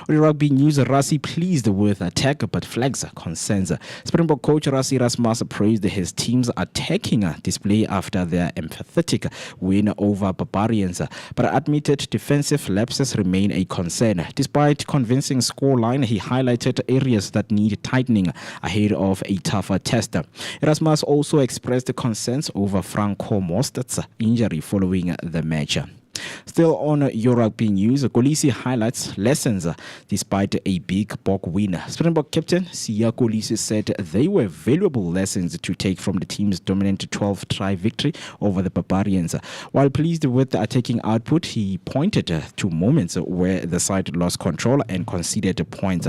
On rugby news, Rassie pleased with attack but flags concerns. Springbok coach Rassie Erasmus praised his team's attacking display after their empathetic win over Barbarians, but admitted defensive lapses remain a concern. Despite convincing scoreline, he highlighted areas that need tightening ahead of a tougher test. Erasmus also expressed concerns over Franco Mostert's injury following the match. Still on your rugby news, Kolisi highlights lessons despite a big Bok win. Springbok captain Siya Kolisi said they were valuable lessons to take from the team's dominant 12-try victory over the Barbarians. While pleased with the attacking output, he pointed to moments where the side lost control and conceded points.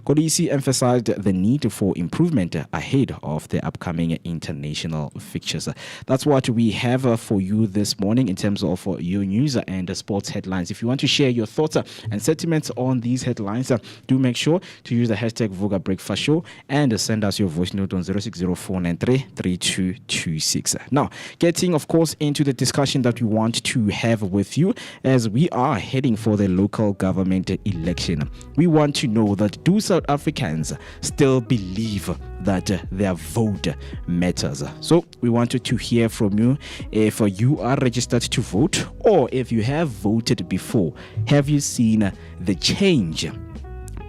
Kolisi emphasized the need for improvement ahead of the upcoming international fixtures. That's what we have for you this morning in terms of your news and sports headlines. If you want to share your thoughts and sentiments on these headlines, do make sure to use the hashtag Vooka Breakfast Show and send us your voice note on 0604933226. Now, getting of course into the discussion that we want to have with you as we are heading for the local government election. We want to know that do South Africans still believe that their vote matters? So we wanted to hear from you if you are registered to vote or if you have voted before. Have you seen the change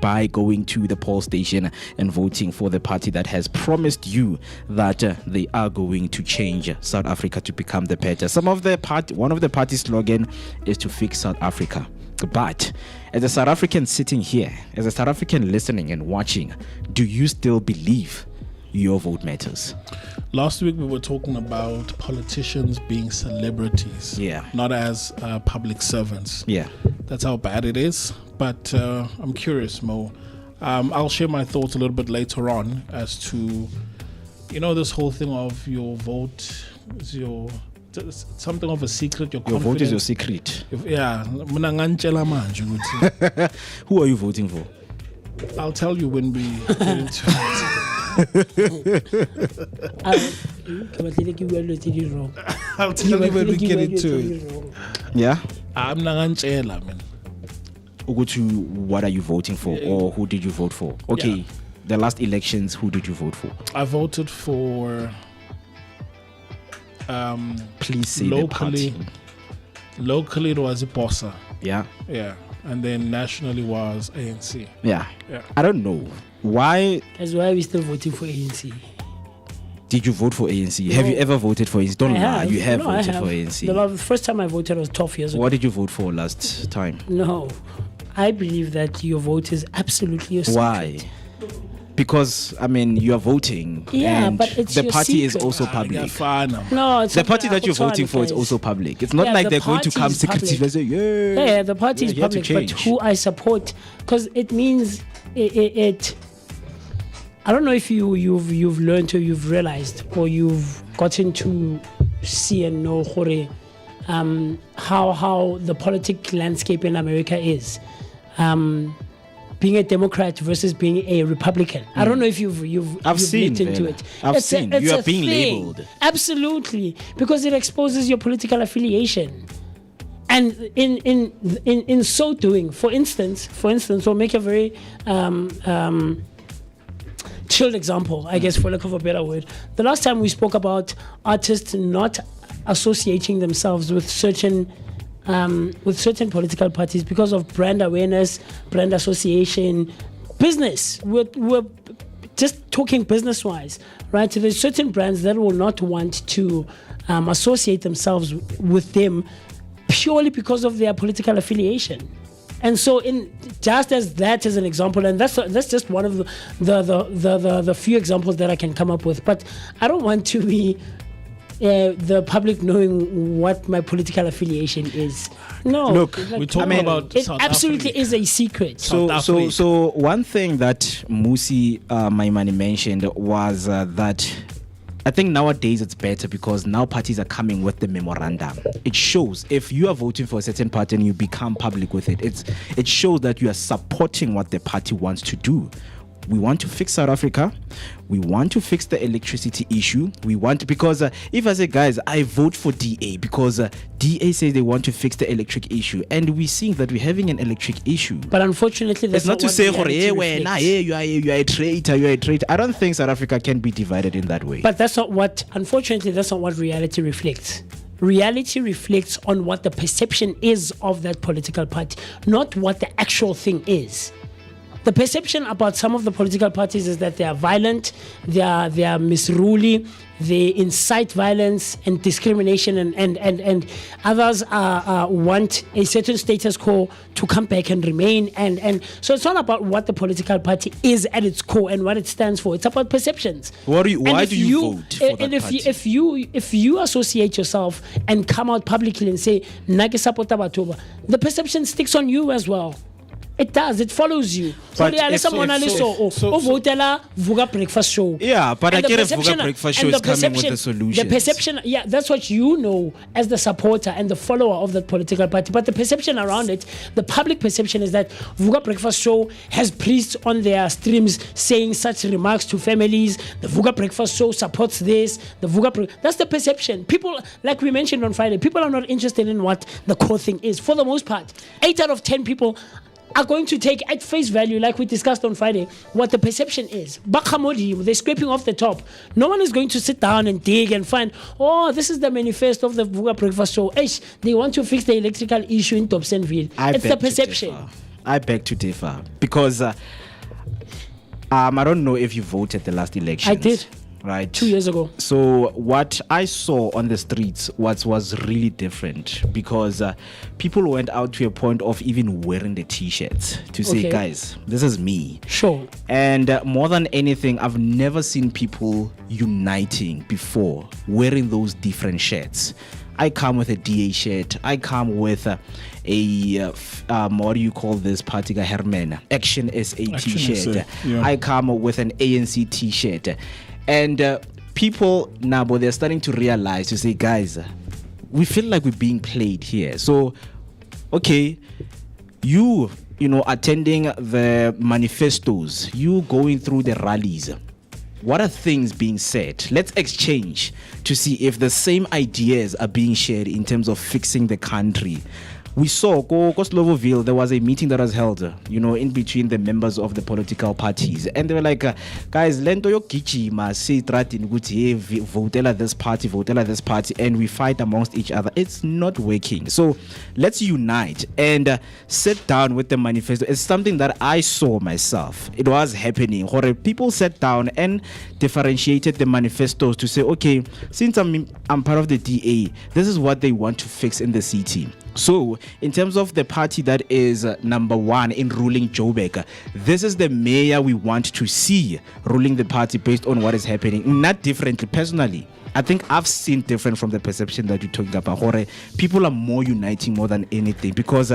by going to the poll station and voting for the party that has promised you that they are going to change South Africa to become the better. One of the party's slogan is to fix South Africa. But as a South African sitting here, as a South African listening and watching, do you still believe your vote matters? Last week we were talking about politicians being celebrities, not as public servants. That's how bad it is. But I'm curious, Mo. I'll share my thoughts a little bit later on as to, this whole thing of your vote is something of a secret. Your vote is your secret. Who are you voting for? I'll tell you when we get into it. I'll tell you when we get into it. Yeah? I'm not man. What are you voting for, or who did you vote for? Okay, the last elections, who did you vote for? I voted for please say locally. The party. Locally it was Iposa. Yeah. And then nationally was ANC. Yeah. I don't know why. That's why we're still voting for ANC. Did you vote for ANC? Have you ever voted for ANC? Don't lie, you have voted for ANC. The first time I voted was 12 years ago. What did you vote for last time? No, I believe that your vote is absolutely your secret. Why? Because you are voting, and but it's the your party secret. is also public. No, it's the not party that you're voting for is guys. also public. It's not like they're going to come secretively and say, yeah, the party is public, but who I support, because it means it. I don't know if you've learned or you've realized or you've gotten to see and know how the political landscape in America is. Being a Democrat versus being a Republican. I don't know if you've seen looked into it. I've seen. You are being labeled. Absolutely, because it exposes your political affiliation. And in so doing, for instance, we'll make a very chilled example, I guess, for lack of a better word. The last time we spoke about artists not associating themselves with certain political parties because of brand awareness, brand association, business. We're just talking business-wise, right? So there's certain brands that will not want to associate themselves with them purely because of their political affiliation. And so, just as that is an example, and that's just one of the few examples that I can come up with. But I don't want to be the public knowing what my political affiliation is. No, look, we're talking about it. South Absolutely Africa. is a secret. So one thing that MooCee, my money, mentioned was that I think nowadays it's better because now parties are coming with the memorandum. It shows if you are voting for a certain party and you become public with it, it shows that you are supporting what the party wants to do. We want to fix South Africa. We want to fix the electricity issue. Because if I say, guys, I vote for DA because DA says they want to fix the electric issue, and we're seeing that we're having an electric issue. But unfortunately, that's it's not to say, you are a traitor. I don't think South Africa can be divided in that way. But that's not what reality reflects. Reality reflects on what the perception is of that political party, not what the actual thing is. The perception about some of the political parties is that they are violent, they are misrule, they incite violence and discrimination, and others want a certain status quo to come back and remain. And so it's not about what the political party is at its core and what it stands for. It's about perceptions. Why do you vote for and that party? if you associate yourself and come out publicly and say, Nage sapota batoba, the perception sticks on you as well. It does. It follows you. Votela Vooka breakfast show. Yeah, but I get a Vooka breakfast show is coming with the solution. The perception, that's what you know as the supporter and the follower of that political party. But the perception around it, the public perception is that Vooka breakfast show has priests on their streams saying such remarks to families. The Vooka breakfast show supports this. That's the perception. People, like we mentioned on Friday, people are not interested in what the core thing is. For the most part, 8 out of 10 people are going to take at face value, like we discussed on Friday, what the perception is. Bakamodi, they're scraping off the top. No one is going to sit down and dig and find, this is the manifesto of the Vooka breakfast show. They want to fix the electrical issue in Dobsonville. It's the perception. I beg to differ because I don't know if you voted the last election. I did. Right. 2 years ago. So what I saw on the streets was really different because people went out to a point of even wearing the t-shirts to say, guys, this is me. Sure. And more than anything, I've never seen people uniting before, wearing those different shirts. I come with a DA shirt. I come with what do you call this party? Herman Action SA t-shirt. Yeah. I come with an ANC t-shirt. And people now, but they're starting to realize, to say, guys, we feel like we're being played here. So, okay, you know, attending the manifestos, you going through the rallies, what are things being said? Let's exchange to see if the same ideas are being shared in terms of fixing the country. We saw Koslovoville, there was a meeting that was held, you know, in between the members of the political parties. And they were like, guys, lento yo kichima say tratin guti votela this party, and we fight amongst each other. It's not working. So let's unite and sit down with the manifesto. It's something that I saw myself. It was happening. People sat down and differentiated the manifestos to say, okay, since I'm part of the DA, this is what they want to fix in the city. So, in terms of the party that is number one in ruling Joburg, this is the mayor we want to see ruling the party based on what is happening. Not differently, personally. I think I've seen different from the perception that you're talking about. People are more uniting more than anything because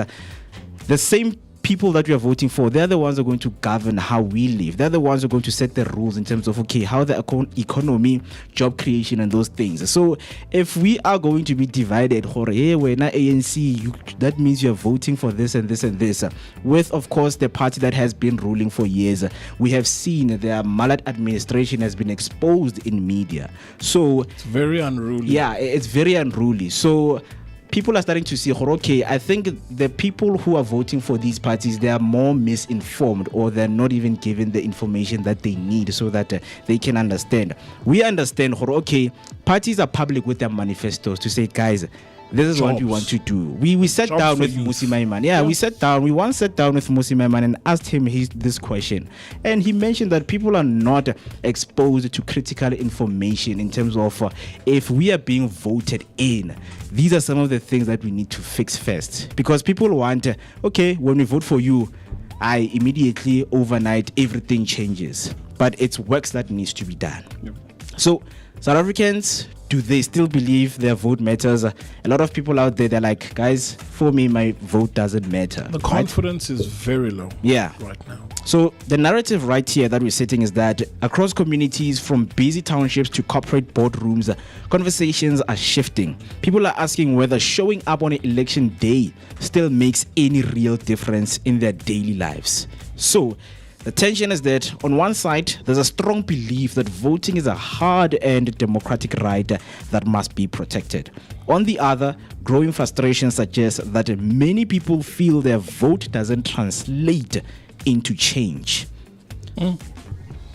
the same people that we are voting for, they're the ones who are going to govern how we live. They're the ones who are going to set the rules in terms of, okay, how the economy, job creation, and those things. So if we are going to be divided, hey, we're not ANC, that means you're voting for this and this and this. With, of course, the party that has been ruling for years, we have seen their maladministration has been exposed in media. So it's very unruly. Yeah, it's very unruly. So people are starting to see, okay, I think the people who are voting for these parties, they are more misinformed, or they're not even given the information that they need so that they can understand. We understand, okay, parties are public with their manifestos to say, guys, this is what we want to do. We sat down with MooCee Maiman. Yeah, we sat down. We once sat down with MooCee Maiman and asked him this question. And he mentioned that people are not exposed to critical information in terms of if we are being voted in, these are some of the things that we need to fix first. Because people want, okay, when we vote for you, I immediately, overnight, everything changes. But it's works that needs to be done. Yep. So, South Africans, do they still believe their vote matters? A lot of people out there, they're like, guys, for me, my vote doesn't matter. The confidence is very low right now. So the narrative right here that we're setting is that across communities, from busy townships to corporate boardrooms, conversations are shifting. People are asking whether showing up on an election day still makes any real difference in their daily lives. So the tension is that on one side, there's a strong belief that voting is a hard-earned democratic right that must be protected. On the other, growing frustration suggests that many people feel their vote doesn't translate into change.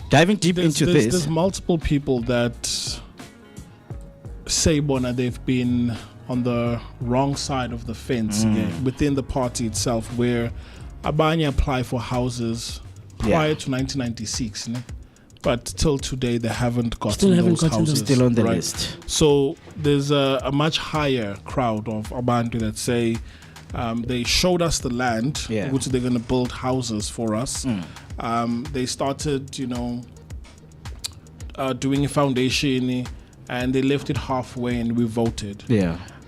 Diving deep into this. There's multiple people that say, Bona, they've been on the wrong side of the fence within the party itself, where Abanya apply for houses prior to 1996, but till today they haven't gotten those houses. Still on the list. So there's a much higher crowd of Abantu that say they showed us the land, which they're going to build houses for us. They started, doing a foundation, and they left it halfway, and we voted.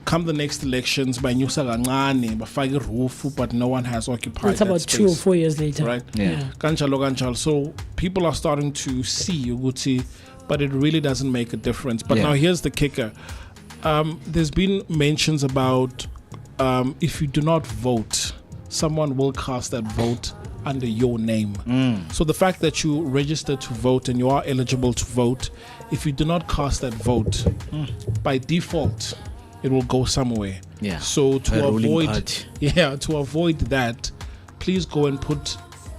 Come the next elections, by roof, but no one has occupied That's about space. 2 or 4 years later. Right? Ganchalo. So people are starting to see Uguti, but it really doesn't make a difference. But now here's the kicker. There's been mentions about if you do not vote, someone will cast that vote under your name. So the fact that you register to vote and you are eligible to vote, if you do not cast that vote, by default, it will go somewhere. So to avoid that, please go and put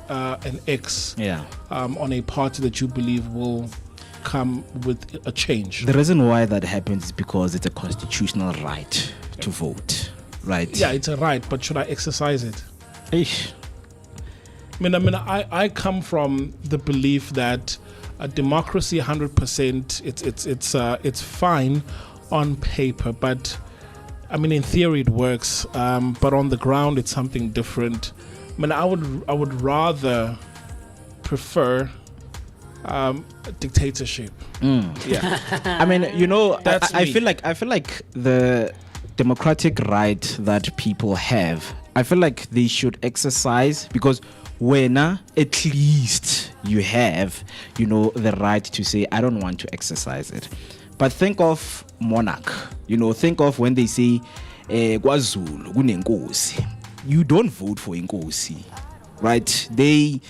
an X on a party that you believe will come with a change. The reason why that happens is because it's a constitutional right to vote, right? Yeah, it's a right, but should I exercise it? I come from the belief that a democracy 100% it's fine on paper, but I mean in theory it works, but on the ground it's something different. I would rather prefer dictatorship. Yeah. I mean, I feel like the democratic right that people have, I feel like they should exercise, because when at least you have, the right to say, I don't want to exercise it. But think of monarch, think of when they say, KwaZulu kunenkosi. You don't vote for inkosi, right? They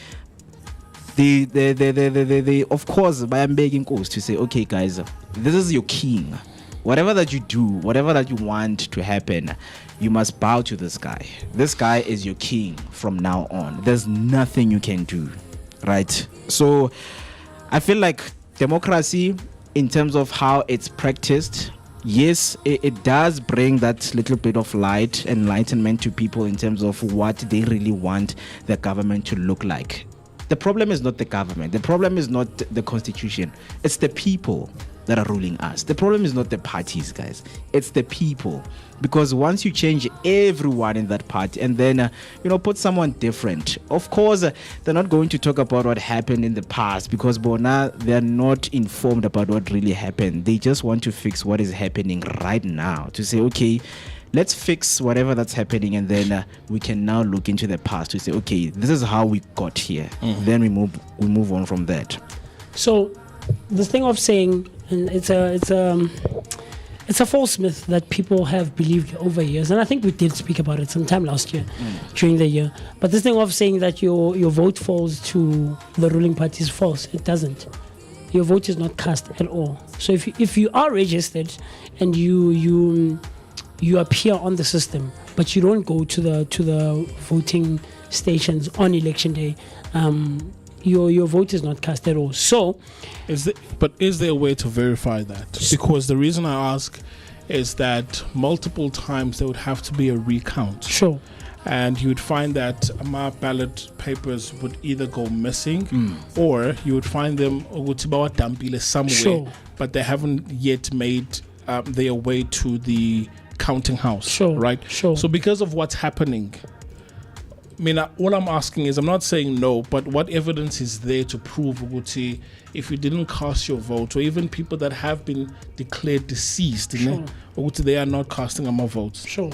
of course, by begging inkosi to say, okay guys, this is your king. Whatever that you do, whatever that you want to happen, you must bow to this guy. This guy is your king from now on. There's nothing you can do, right? So I feel like democracy, in terms of how it's practiced, yes, it does bring that little bit of light, enlightenment to people in terms of what they really want the government to look like. The problem is not the government. The problem is not the constitution. It's the people that are ruling us. The problem is not the parties, guys. It's the people. Because once you change everyone in that party and then, put someone different, of course, they're not going to talk about what happened in the past, because they're not informed about what really happened. They just want to fix what is happening right now, to say, okay, let's fix whatever that's happening, and then we can now look into the past to say, okay, this is how we got here. Then we move on from that. So this thing of saying, and it's a false myth that people have believed over years, and I think we did speak about it sometime last year during the year. But this thing of saying that your vote falls to the ruling party is false. It doesn't. Your vote is not cast at all. So if you are registered and you appear on the system, but you don't go to the voting stations on election day, your vote is not cast at all. So, is there a way to verify that? Because the reason I ask is that multiple times there would have to be a recount. Sure. And you would find that my ballot papers would either go missing, or you would find them somewhere, sure, but they haven't yet made their way to the counting house. Sure. Right? Sure. So because of what's happening, all I'm asking is, I'm not saying no, but what evidence is there to prove, Uguti, if you didn't cast your vote, or even people that have been declared deceased, sure, Uguti, they are not casting more votes? Sure.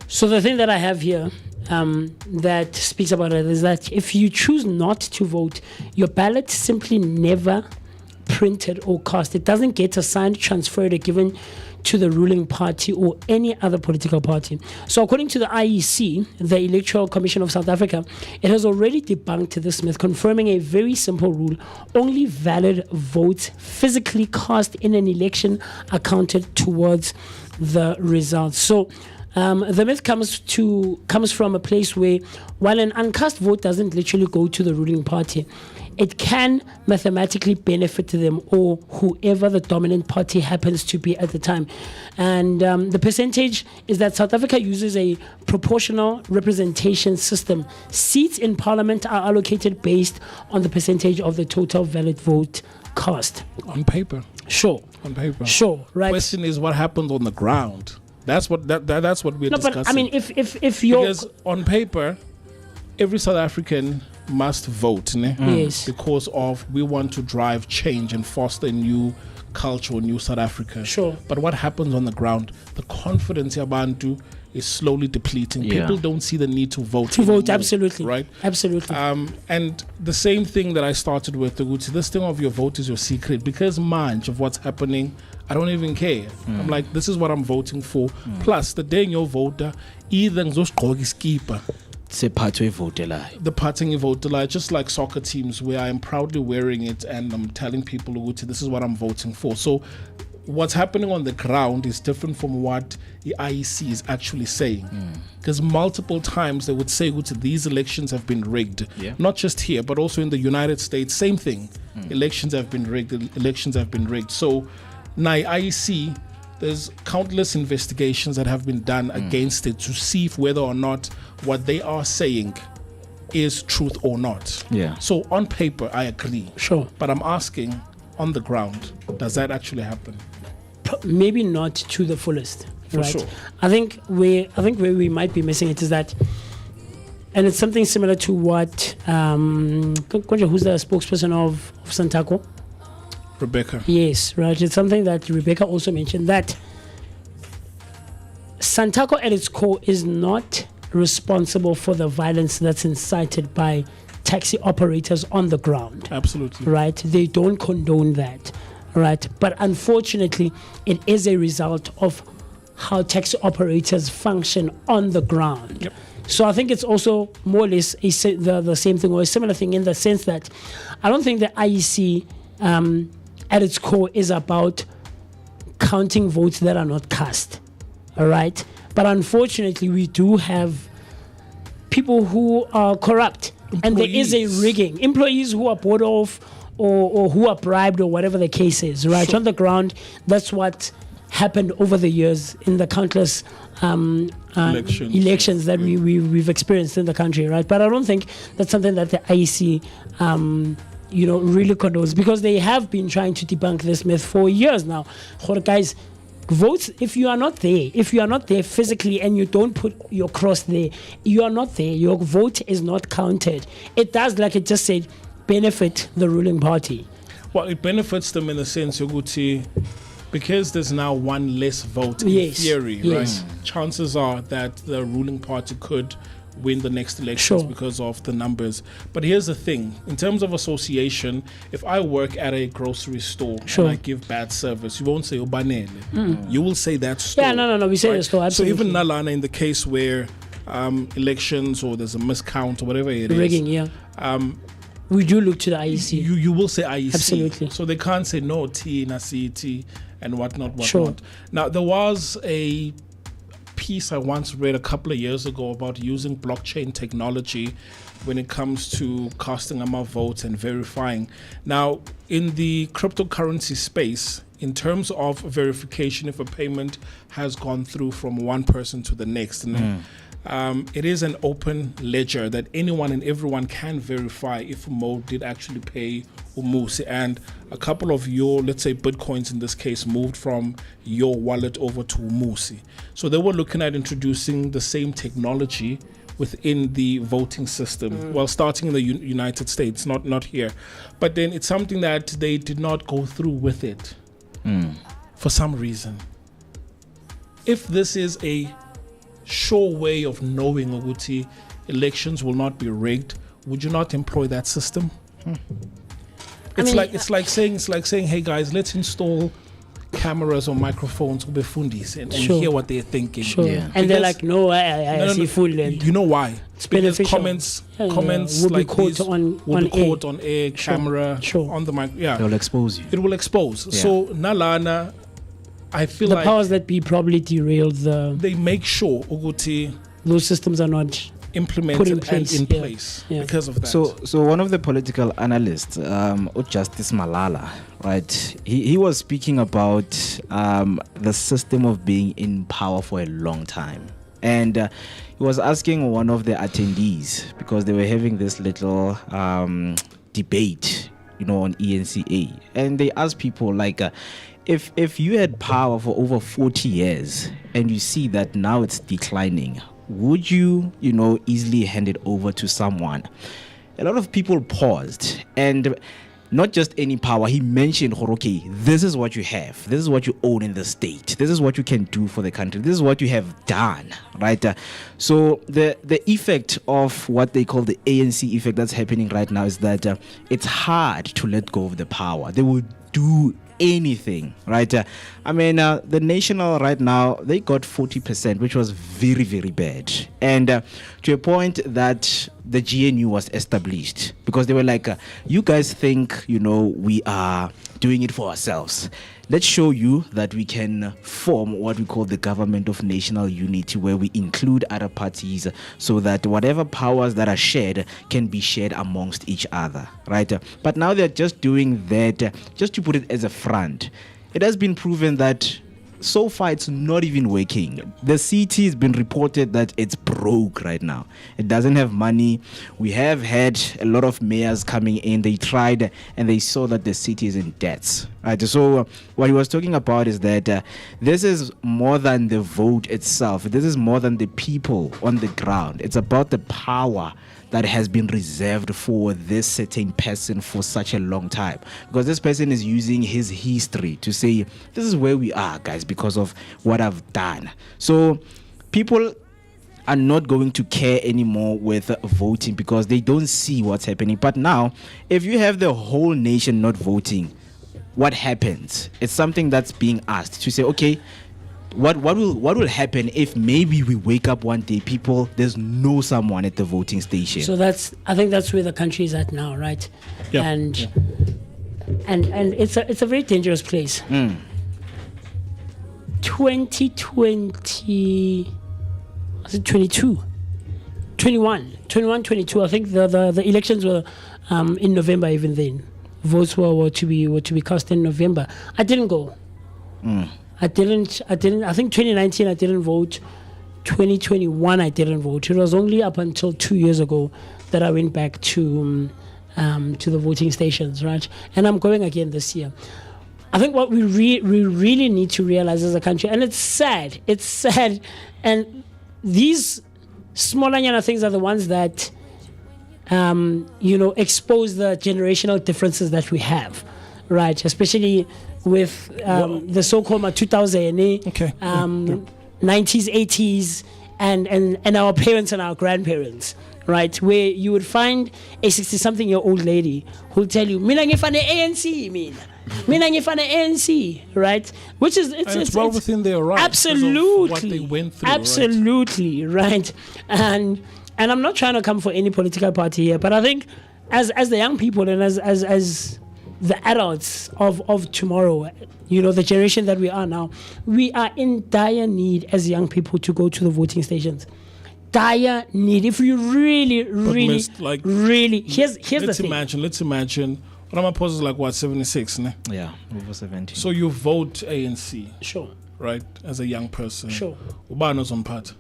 So the thing that I have here that speaks about it is that if you choose not to vote, your ballot simply never printed or cast. It doesn't get assigned, transferred, or given to the ruling party or any other political party. So according to the IEC, the Electoral Commission of South Africa, it has already debunked this myth, confirming a very simple rule: only valid votes physically cast in an election are counted towards the results. So the myth comes from a place where, while an uncast vote doesn't literally go to the ruling party, it can mathematically benefit them or whoever the dominant party happens to be at the time. And the percentage is that South Africa uses a proportional representation system. Seats in parliament are allocated based on the percentage of the total valid vote cast. On paper. Sure. On paper. Sure, right. Question is, what happens on the ground? That's what that's what we're discussing. But I mean, if you're... Because on paper, every South African must vote, yes, because of we want to drive change and foster a new culture, a new South Africa. Sure. But what happens on the ground? The confidence yabantu is slowly depleting. Yeah. People don't see the need to vote. To vote, anymore, absolutely. Right? Absolutely. And the same thing that I started with, this thing of your vote is your secret. Because much of what's happening, I don't even care. I'm like, this is what I'm voting for. Plus, the day you're voter, either keeper. The parting vote, just like soccer teams, where I am proudly wearing it and I'm telling people, this is what I'm voting for. So what's happening on the ground is different from what the IEC is actually saying. Because multiple times they would say these elections have been rigged. Yeah. Not just here, but also in the United States, same thing. Elections have been rigged. So now IEC, there's countless investigations that have been done against it to see if whether or not what they are saying is truth or not. Yeah. So on paper, I agree. Sure. But I'm asking, on the ground, does that actually happen? Maybe not to the fullest. For sure. I think where we might be missing it is that, and it's something similar to what Konja, who's the spokesperson of Santaco? Rebecca. Yes, right. It's something that Rebecca also mentioned, that Santaco at its core is not responsible for the violence that's incited by taxi operators on the ground. Absolutely. Right? They don't condone that. Right? But unfortunately, it is a result of how taxi operators function on the ground. Yep. So I think it's also more or less the same thing or a similar thing in the sense that I don't think the IEC at its core is about counting votes that are not cast. All right? But unfortunately, we do have people who are corrupt. Employees. And there is a rigging. Employees who are bought off or who are bribed or whatever the case is, right? Sure. On the ground, that's what happened over the years in the countless elections that we've experienced in the country, right? But I don't think that's something that the IEC, really condones, because they have been trying to debunk this myth for years now. Guys, votes, if you are not there physically and you don't put your cross there, you are not there, your vote is not counted. It does, like it just said, benefit the ruling party. Well, it benefits them in the sense, Yoguti, because there's now one less vote in theory, right? Chances are that the ruling party could win the next elections because of the numbers. But here's the thing, in terms of association, if I work at a grocery store and I give bad service, you won't say Obanele. You will say that store. Yeah, no, we say the store, absolutely. So even Nalana, in the case where elections or there's a miscount or whatever it rigging, is, we do look to the IEC. You will say IEC. Absolutely. So they can't say no, T, na CT, and whatnot. Now, there was a piece I once read a couple of years ago about using blockchain technology when it comes to casting our votes and verifying. Now, in the cryptocurrency space, in terms of verification, if a payment has gone through from one person to the next, it is an open ledger that anyone and everyone can verify if Mo did actually pay MooCee, and a couple of your, let's say, Bitcoins in this case, moved from your wallet over to MooCee. So they were looking at introducing the same technology within the voting system, well, starting in the United States, not here. But then it's something that they did not go through with it for some reason. If this is a sure way of knowing, Oguti, elections will not be rigged, would you not employ that system? It's like saying, hey guys, let's install cameras or microphones and hear what they're thinking. And they're like, no, I see full. And you know why? It's beneficial. Comments will like be caught these on will be air. caught on air, camera, on the mic. Yeah, they'll expose you. It will expose. Yeah. So Nalana, I feel the like powers that be probably derailed they make sure Uguti those systems are not implemented in place because of that. So one of the political analysts, Justice Malala, right? He was speaking about the system of being in power for a long time, and he was asking one of the attendees, because they were having this little debate, on ENCA, and they asked people like, if you had power for over 40 years and you see that now it's declining, would you, easily hand it over to someone? A lot of people paused, and not just any power. He mentioned, okay, this is what you have. This is what you own in the state. This is what you can do for the country. This is what you have done, right? So the effect of what they call the ANC effect that's happening right now is that it's hard to let go of the power. They will do anything, right? The National right now, they got 40%, which was very, very bad. And to a point that the GNU was established, because they were like, you guys think, we are doing it for ourselves. Let's show you that we can form what we call the government of national unity, where we include other parties so that whatever powers that are shared can be shared amongst each other, right? But now they're just doing that just to put it as a front. It has been proven that so far it's not even working. The city has been reported that it's broke right now. It doesn't have money. We have had a lot of mayors coming in. They tried and they saw that the city is in debt. Right. So what he was talking about is that this is more than the vote itself. This is more than the people on the ground. It's about the power that has been reserved for this certain person for such a long time, because this person is using his history to say, this is where we are, guys, because of what I've done. So people are not going to care anymore with voting because they don't see what's happening. But now, if you have the whole nation not voting, what happens? It's something that's being asked to say, okay, what will happen if maybe we wake up one day, there's no someone at the voting station? So I think that's where the country is at now, right? Yeah. And it's a very dangerous place. 2020, was it 22? 21, 22. I think the elections were in November. Even then, votes were to be cast in November. I didn't go. I didn't. I think 2019 I didn't vote. 2021 I didn't vote. It was only up until 2 years ago that I went back to the voting stations, right? And I'm going again this year. I think what we really need to realize as a country, and it's sad, and these smaller things are the ones that expose the generational differences that we have, right? Especially with the so-called 2000, 90s, 80s, and our parents and our grandparents, right? Where you would find a 60-something-year-old lady who'll tell you, "Mina ngifana ANC, mina ngifana ANC," right? Which is it's well within their rights. Absolutely, what they went through. Absolutely, right? And I'm not trying to come for any political party here, but I think as the young people and as the adults of tomorrow, the generation that we are now, we are in dire need as young people to go to the voting stations. Dire need. If you really, here's the thing. Let's imagine. Ramaphosa is like what, 76, ne? Yeah, over 70. So you vote ANC. Sure. Right, as a young person. Sure. Ubano's on part.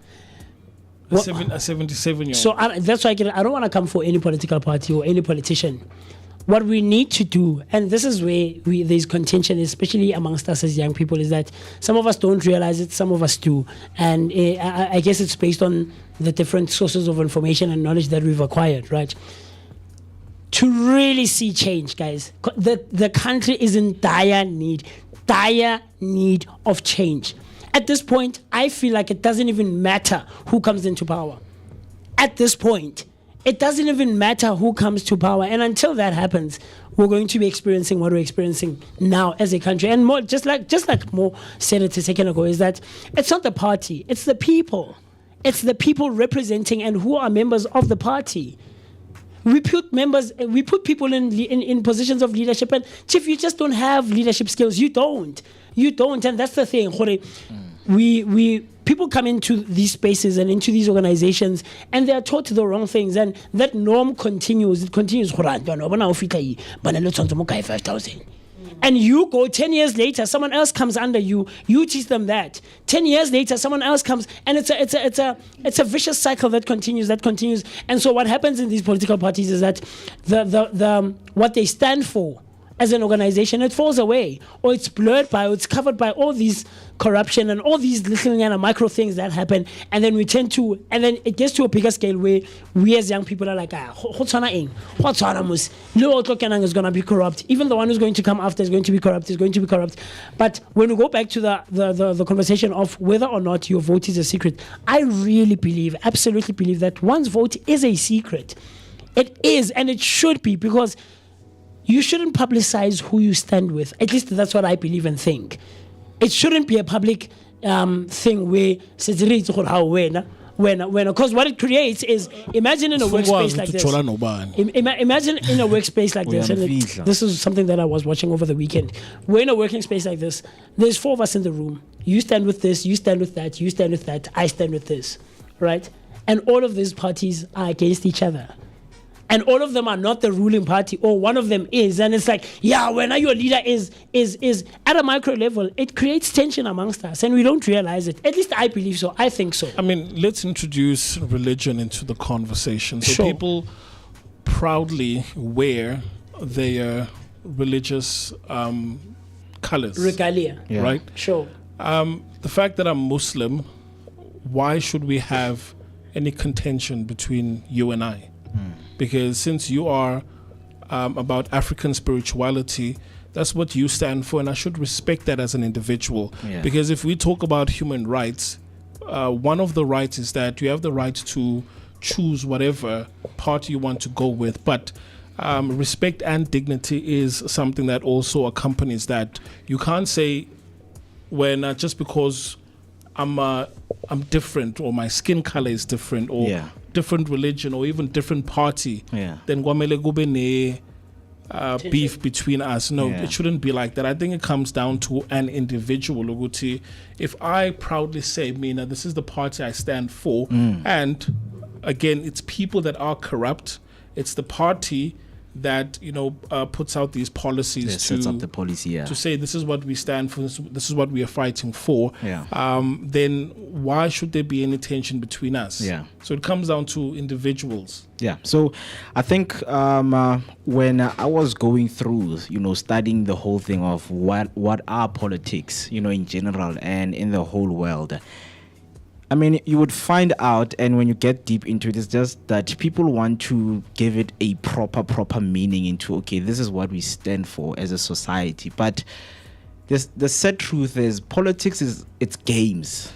A 77-year-old. So that's why I don't want to come for any political party or any politician. What we need to do, and this is where there's contention, especially amongst us as young people, is that some of us don't realize it, some of us do. And I guess it's based on the different sources of information and knowledge that we've acquired, right? To really see change, guys, the country is in dire need of change. At this point, I feel like it doesn't even matter who comes into power. At this point, it doesn't even matter who comes to power. And until that happens, we're going to be experiencing what we're experiencing now as a country. And more, just like Mo said it a second ago, is that it's not the party, it's the people. It's the people representing and who are members of the party. We put people in positions of leadership, and Chief, you just don't have leadership skills. You don't, and that's the thing. People come into these spaces and into these organizations, and they are taught the wrong things, and that norm continues. It continues. 5,000. And you go 10 years later, someone else comes under you. You teach them that. 10 years later, someone else comes, and it's a vicious cycle that continues. And so what happens in these political parties is that the what they stand for as an organization, it falls away, or it's blurred by, or it's covered by all these corruption and all these little micro things that happen, and then and then it gets to a bigger scale where we as young people are like, is gonna be corrupt. Even the one who's going to come after is going to be corrupt. But when we go back to the conversation of whether or not your vote is a secret, I really absolutely believe that one's vote is a secret. It is, and it should be, because you shouldn't publicize who you stand with. At least that's what I believe and think. It shouldn't be a public thing where because what it creates is, imagine in a workspace like this. Imagine in a workspace like this. And this is something that I was watching over the weekend. We're in a working space like this. There's 4 of us in the room. You stand with this, you stand with that, you stand with that, I stand with this, right? And all of these parties are against each other. and all of them are not the ruling party, or one of them is, and it's like, yeah, when your leader is at a micro level, it creates tension amongst us, and we don't realize it. At least I believe so. I think so. I mean, let's introduce religion into the conversation. So Sure. people proudly wear their religious colors, Regalia. Yeah. right? Sure. The fact that I'm Muslim, why should we have any contention between you and I? Because since you are about African spirituality, that's what you stand for, and I should respect that as an individual. Yeah. Because if we talk about human rights, one of the rights is that you have the right to choose whatever party you want to go with, but respect and dignity is something that also accompanies that. You can't say, when just because I'm different, or my skin color is different, or Yeah. different religion, or even different party, Yeah. then kwamele kube ne beef between us. No, Yeah. it shouldn't be like that. I think it comes down to an individual. Ukuthi, if I proudly say, Mina, this is the party I stand for, and again, it's people that are corrupt. It's the party that puts out these policies Yeah, sets up the policy. Yeah. to say this is what we stand for, this is what we are fighting for. Yeah. Then why should there be any tension between us? Yeah. So it comes down to individuals. Yeah. So I think when I was going through, studying the whole thing of what are politics, in general and in the whole world, I mean, you would find out, and when you get deep into it, it's just that people want to give it a proper meaning into, okay, this is what we stand for as a society. But the sad truth is, politics it's games.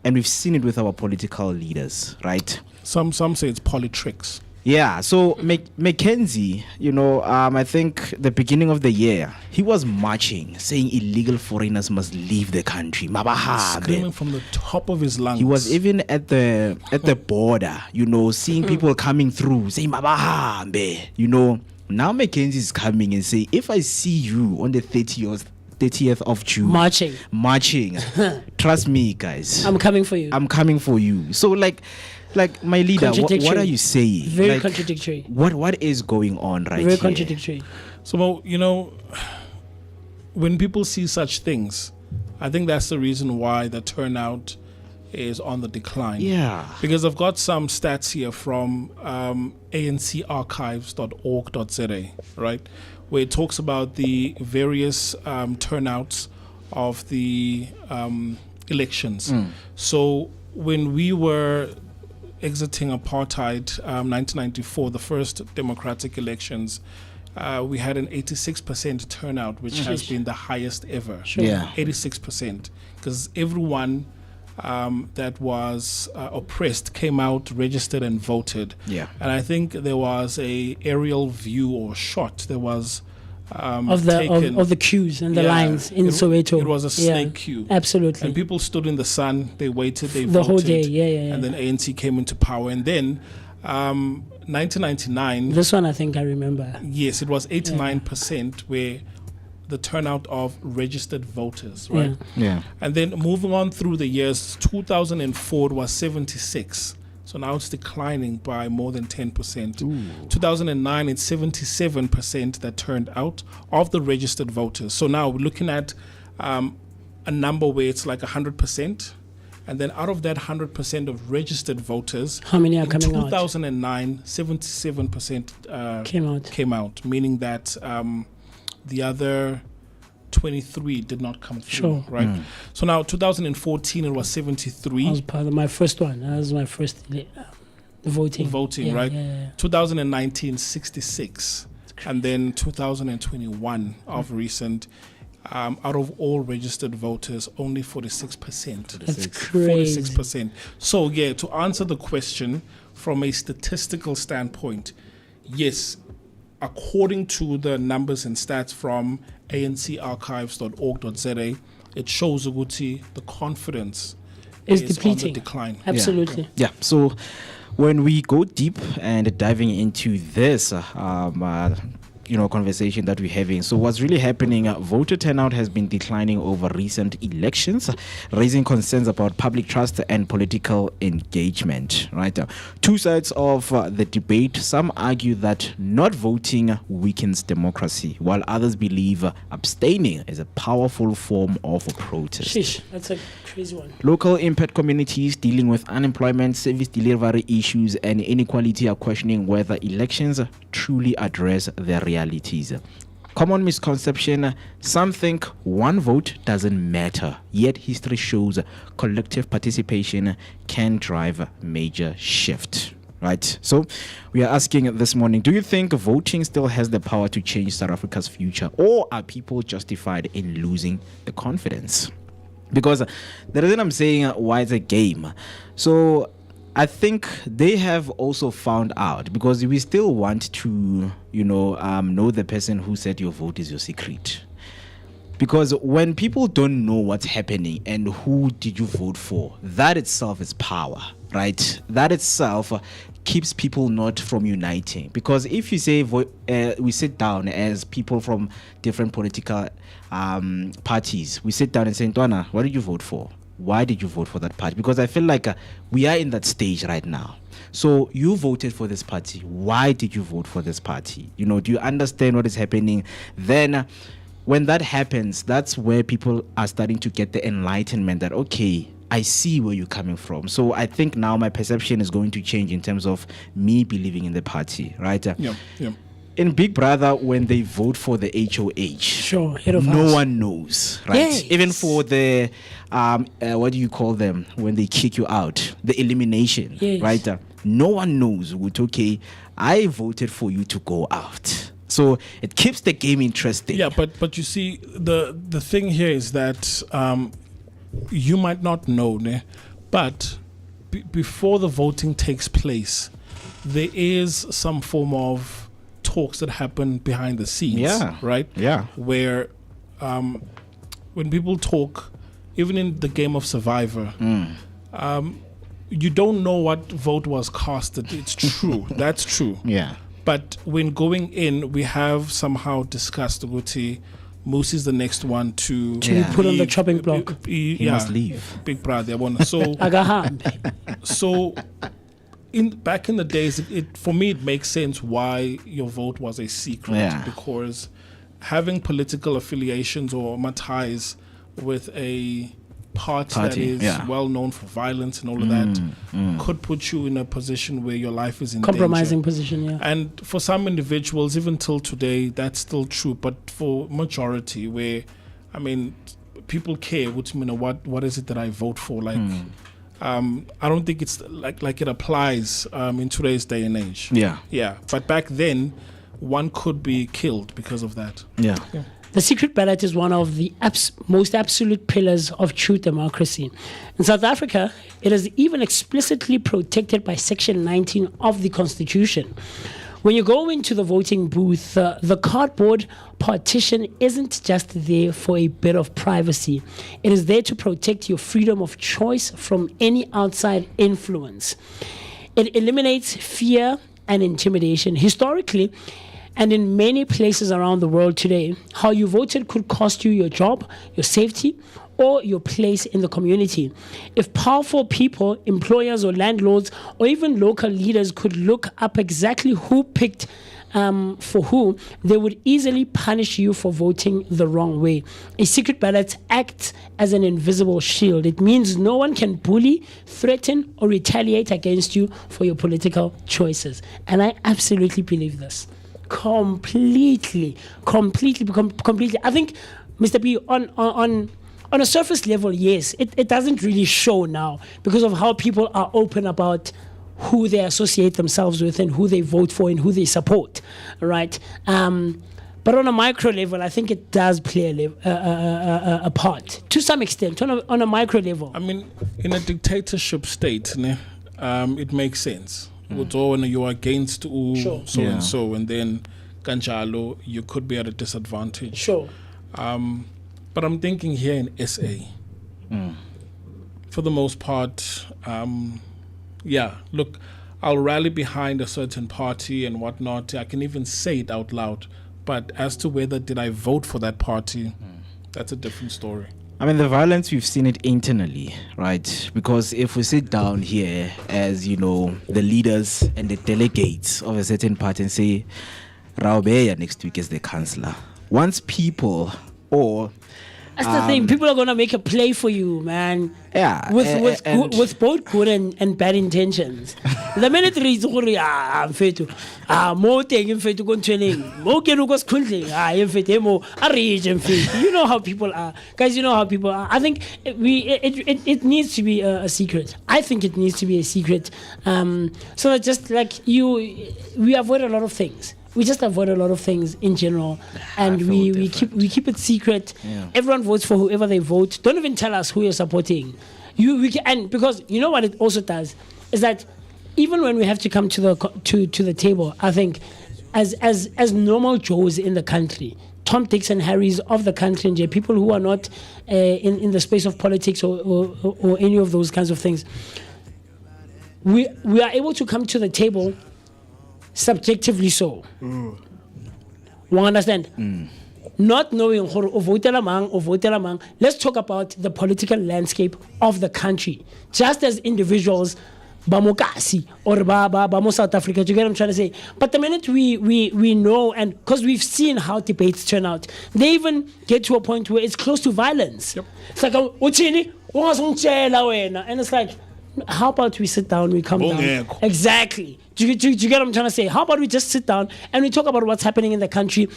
And we've seen it with our political leaders, right? Some say it's politricks. Yeah, so Mackenzie, I think the beginning of the year, he was marching, saying illegal foreigners must leave the country. Mabahambe. Screaming from the top of his lungs. He was even at the border, seeing people coming through, saying Mabahambe. Now Mackenzie is coming and say, if I see you on the 30th of June marching, trust me, guys, I'm coming for you. I'm coming for you. So like my leader, what are you saying? Very contradictory. What is going on right Very here? contradictory. So, when people see such things, I think that's the reason why the turnout is on the decline. Yeah. Because I've got some stats here from ancarchives.org.za, right, where it talks about the various turnouts of the elections. So when we were exiting apartheid, 1994, the first democratic elections, we had an 86% turnout, which has been the highest ever. Sure. Yeah. 86%, because everyone that was oppressed came out, registered, and voted. Yeah. And I think there was a aerial view or shot. There was Of the queues and the lines in Soweto. It was a snake queue. Absolutely. And people stood in the sun, they waited, they The voted. whole day, yeah. And then ANC came into power. And then 1999, This one I think I remember. yes, it was 89% where the turnout of registered voters, right? Yeah. And then moving on through the years, 2004 was 76. So now it's declining by more than 10%. 2009, it's 77% that turned out of the registered voters. So now we're looking at a number where it's like 100%. And then out of that 100% of registered voters, How many are in coming out? 2009, 77% came out, meaning that the other 23 did not come through, Sure. right? So now 2014, it was 73. That was part of my first one. That was my first voting. Voting, Yeah, right? yeah. 2019, 66. And then 2021 of recent, out of all registered voters, only 46%. That's crazy. 46%. So, yeah, to answer the question from a statistical standpoint, yes, according to the numbers and stats from ancarchives.org.za, it shows Uguti the confidence Is is depleting. on the decline. Absolutely. Yeah. So when we go deep and diving into this conversation that we're having. So what's really happening? Voter turnout has been declining over recent elections, raising concerns about public trust and political engagement. Right, two sides of the debate. Some argue that not voting weakens democracy, while others believe abstaining is a powerful form of protest. Sheesh, that's a crazy one. Local impact communities dealing with unemployment, service delivery issues, and inequality are questioning whether elections truly address their realities. Common misconception: some think one vote doesn't matter, yet history shows collective participation can drive major shift. Right, so we are asking this morning, do you think voting still has the power to change South Africa's future, or are people justified in losing the confidence? Because the reason I'm saying why it's a game, so I think they have also found out, because we still want to know the person who said your vote is your secret. Because when people don't know what's happening and who did you vote for, that itself is power, right? That itself keeps people not from uniting. Because if you say we sit down as people from different political parties, we sit down and say, Ntwana, what did you vote for? Why did you vote for that party? Because I feel like we are in that stage right now. So you voted for this party. Why did you vote for this party? Do you understand what is happening? Then when that happens, that's where people are starting to get the enlightenment that, okay, I see where you're coming from. So I think now my perception is going to change in terms of me believing in the party, right? Yeah. In Big Brother, when they vote for the HOH, sure, no one knows, right? Yes. Even for the, what do you call them when they kick you out? The elimination, yes. Right? No one knows. Okay, I voted for you to go out. So it keeps the game interesting. Yeah, but you see, the thing here is that you might not know, but before the voting takes place, there is some form of talks that happen behind the scenes, right? Yeah. Where when people talk, even in the game of Survivor, you don't know what vote was casted. It's true. That's true. Yeah. But when going in, we have somehow discussed Uguti, MooCee's the next one to be put on the chopping block. He must leave. Big brother. So so back in the days, for me it makes sense why your vote was a secret, because having political affiliations or ties with a party that is well known for violence and all of that could put you in a position where your life is in compromising danger. Position, yeah. And for some individuals, even till today, that's still true. But for majority, where people care, what is it that I vote for? Like, I don't think it's like it applies in today's day and age. Yeah. But back then, one could be killed because of that. Yeah. The secret ballot is one of the most absolute pillars of true democracy. In South Africa, it is even explicitly protected by Section 19 of the Constitution. When you go into the voting booth, the cardboard partition isn't just there for a bit of privacy. It is there to protect your freedom of choice from any outside influence. It eliminates fear and intimidation. Historically, and in many places around the world today, how you voted could cost you your job, your safety, or your place in the community. If powerful people, employers or landlords, or even local leaders could look up exactly who picked for who, they would easily punish you for voting the wrong way. A secret ballot acts as an invisible shield. It means no one can bully, threaten, or retaliate against you for your political choices. And I absolutely believe this. Completely. I think, Mr. P, on a surface level, yes, it doesn't really show now because of how people are open about who they associate themselves with and who they vote for and who they support, right? But on a micro level, I think it does play a part to some extent. On a micro level, in a dictatorship state, it makes sense. When you're against and so, and then Kanjalo, you could be at a disadvantage. Sure. But I'm thinking here in SA, for the most part, look, I'll rally behind a certain party and whatnot. I can even say it out loud, But as to whether did I vote for that party, that's a different story. I mean, the violence, we've seen it internally, right? Because if we sit down here as, you know, the leaders and the delegates of a certain party and say, Raubeya next week is the councillor. Once people or... That's the thing. People are going to make a play for you, man. Yeah. With both good and bad intentions. The minute reads, I'm fit to. More taking fit to go training. More can go schooling. I'm fit. You know how people are. Guys, you know how people are. I think it needs to be a secret. I think it needs to be a secret. So that just like we avoid a lot of things. We just avoid a lot of things in general, and we keep it secret. Yeah. Everyone votes for whoever they vote. Don't even tell us who you're supporting. And because you know what it also does is that even when we have to come to the table, I think as normal Joes in the country, Tom, Dicks, and Harrys of the country, and people who are not in the space of politics or any of those kinds of things, we are able to come to the table. Subjectively so. You understand? Not knowing or votela mang. Let's talk about the political landscape of the country. Just as individuals, ba Moeketsi or ba South Africa. Do you get what I'm trying to say? But the minute we know, and because we've seen how debates turn out, they even get to a point where it's close to violence. Yep. It's like, and it's like, how about we sit down, we come down? Exactly. Do you get what I'm trying to say? How about we just sit down and we talk about what's happening in the country,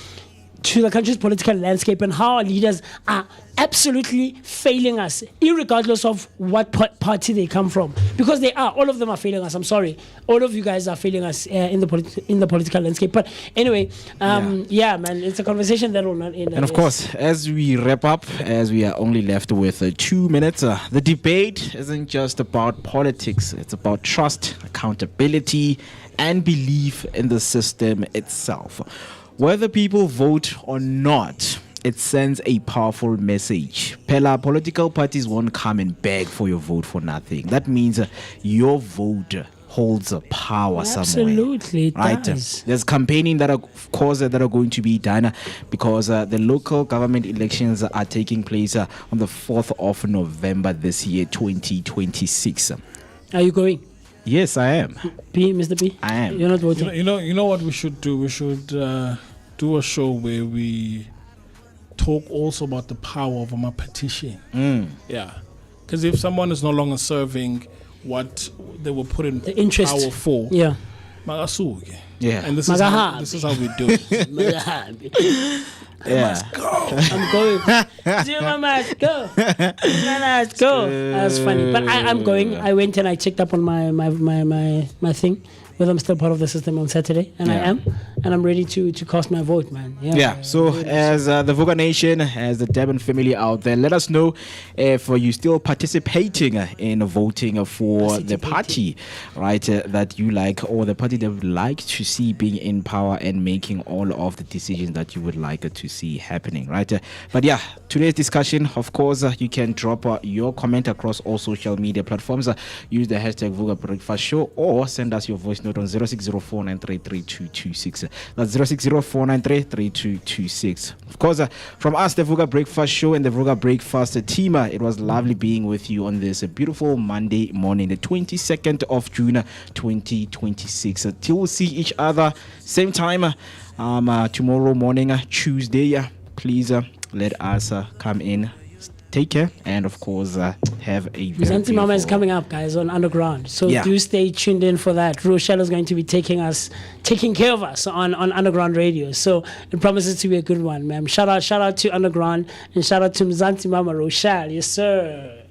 to the country's political landscape, and how our leaders are absolutely failing us, irregardless of what party they come from. Because they are. All of them are failing us. I'm sorry. All of you guys are failing us in the political landscape. But anyway, yeah, man, it's a conversation that will not end. And of course, as we wrap up, as we are only left with 2 minutes, the debate isn't just about politics. It's about trust, accountability, and belief in the system itself. Whether people vote or not, it sends a powerful message. Pella, political parties won't come and beg for your vote for nothing. That means your vote holds a power somewhere. Absolutely, it right? does. There's campaigning that are going to be done because the local government elections are taking place on the 4th of November this year, 2026. Are you going? Yes, I am. Mr. P? I am. You're not voting? You know what we should do? We should do a show where we talk also about the power of a petition. Yeah. Because if someone is no longer serving what they were put in the interest power for, yeah. And this is how we do it. Yeah. Must go. I'm going. Jima must go. Let's go. That's funny. But I'm going. I went and I checked up on my thing, whether I'm still part of the system on Saturday, and I am, and I'm ready to cast my vote, man. Yeah. So as the Vooka Nation, as the Durban family out there, let us know if you're still participating in voting for the party, right, that you like, or the party that you would like to see being in power and making all of the decisions that you would like to see happening, right? But yeah, today's discussion, of course, you can drop your comment across all social media platforms. Use the hashtag Vooka Breakfast Show, or send us your voice note on 0604933226. That's 0604933226. Of course, from us, the Vooka Breakfast Show and the Vooka Breakfast team, it was lovely being with you on this beautiful Monday morning, the 22nd of June 2026. Till we see each other same time tomorrow morning, Tuesday. Please let us come in. Take care, and of course, have a very Zanti Mama is coming up, guys, on Underground. So do stay tuned in for that. Rochelle is going to be taking care of us on Underground Radio. So it promises to be a good one, ma'am. Shout out to Underground, and shout out to Zanti Mama Rochelle. Yes, sir.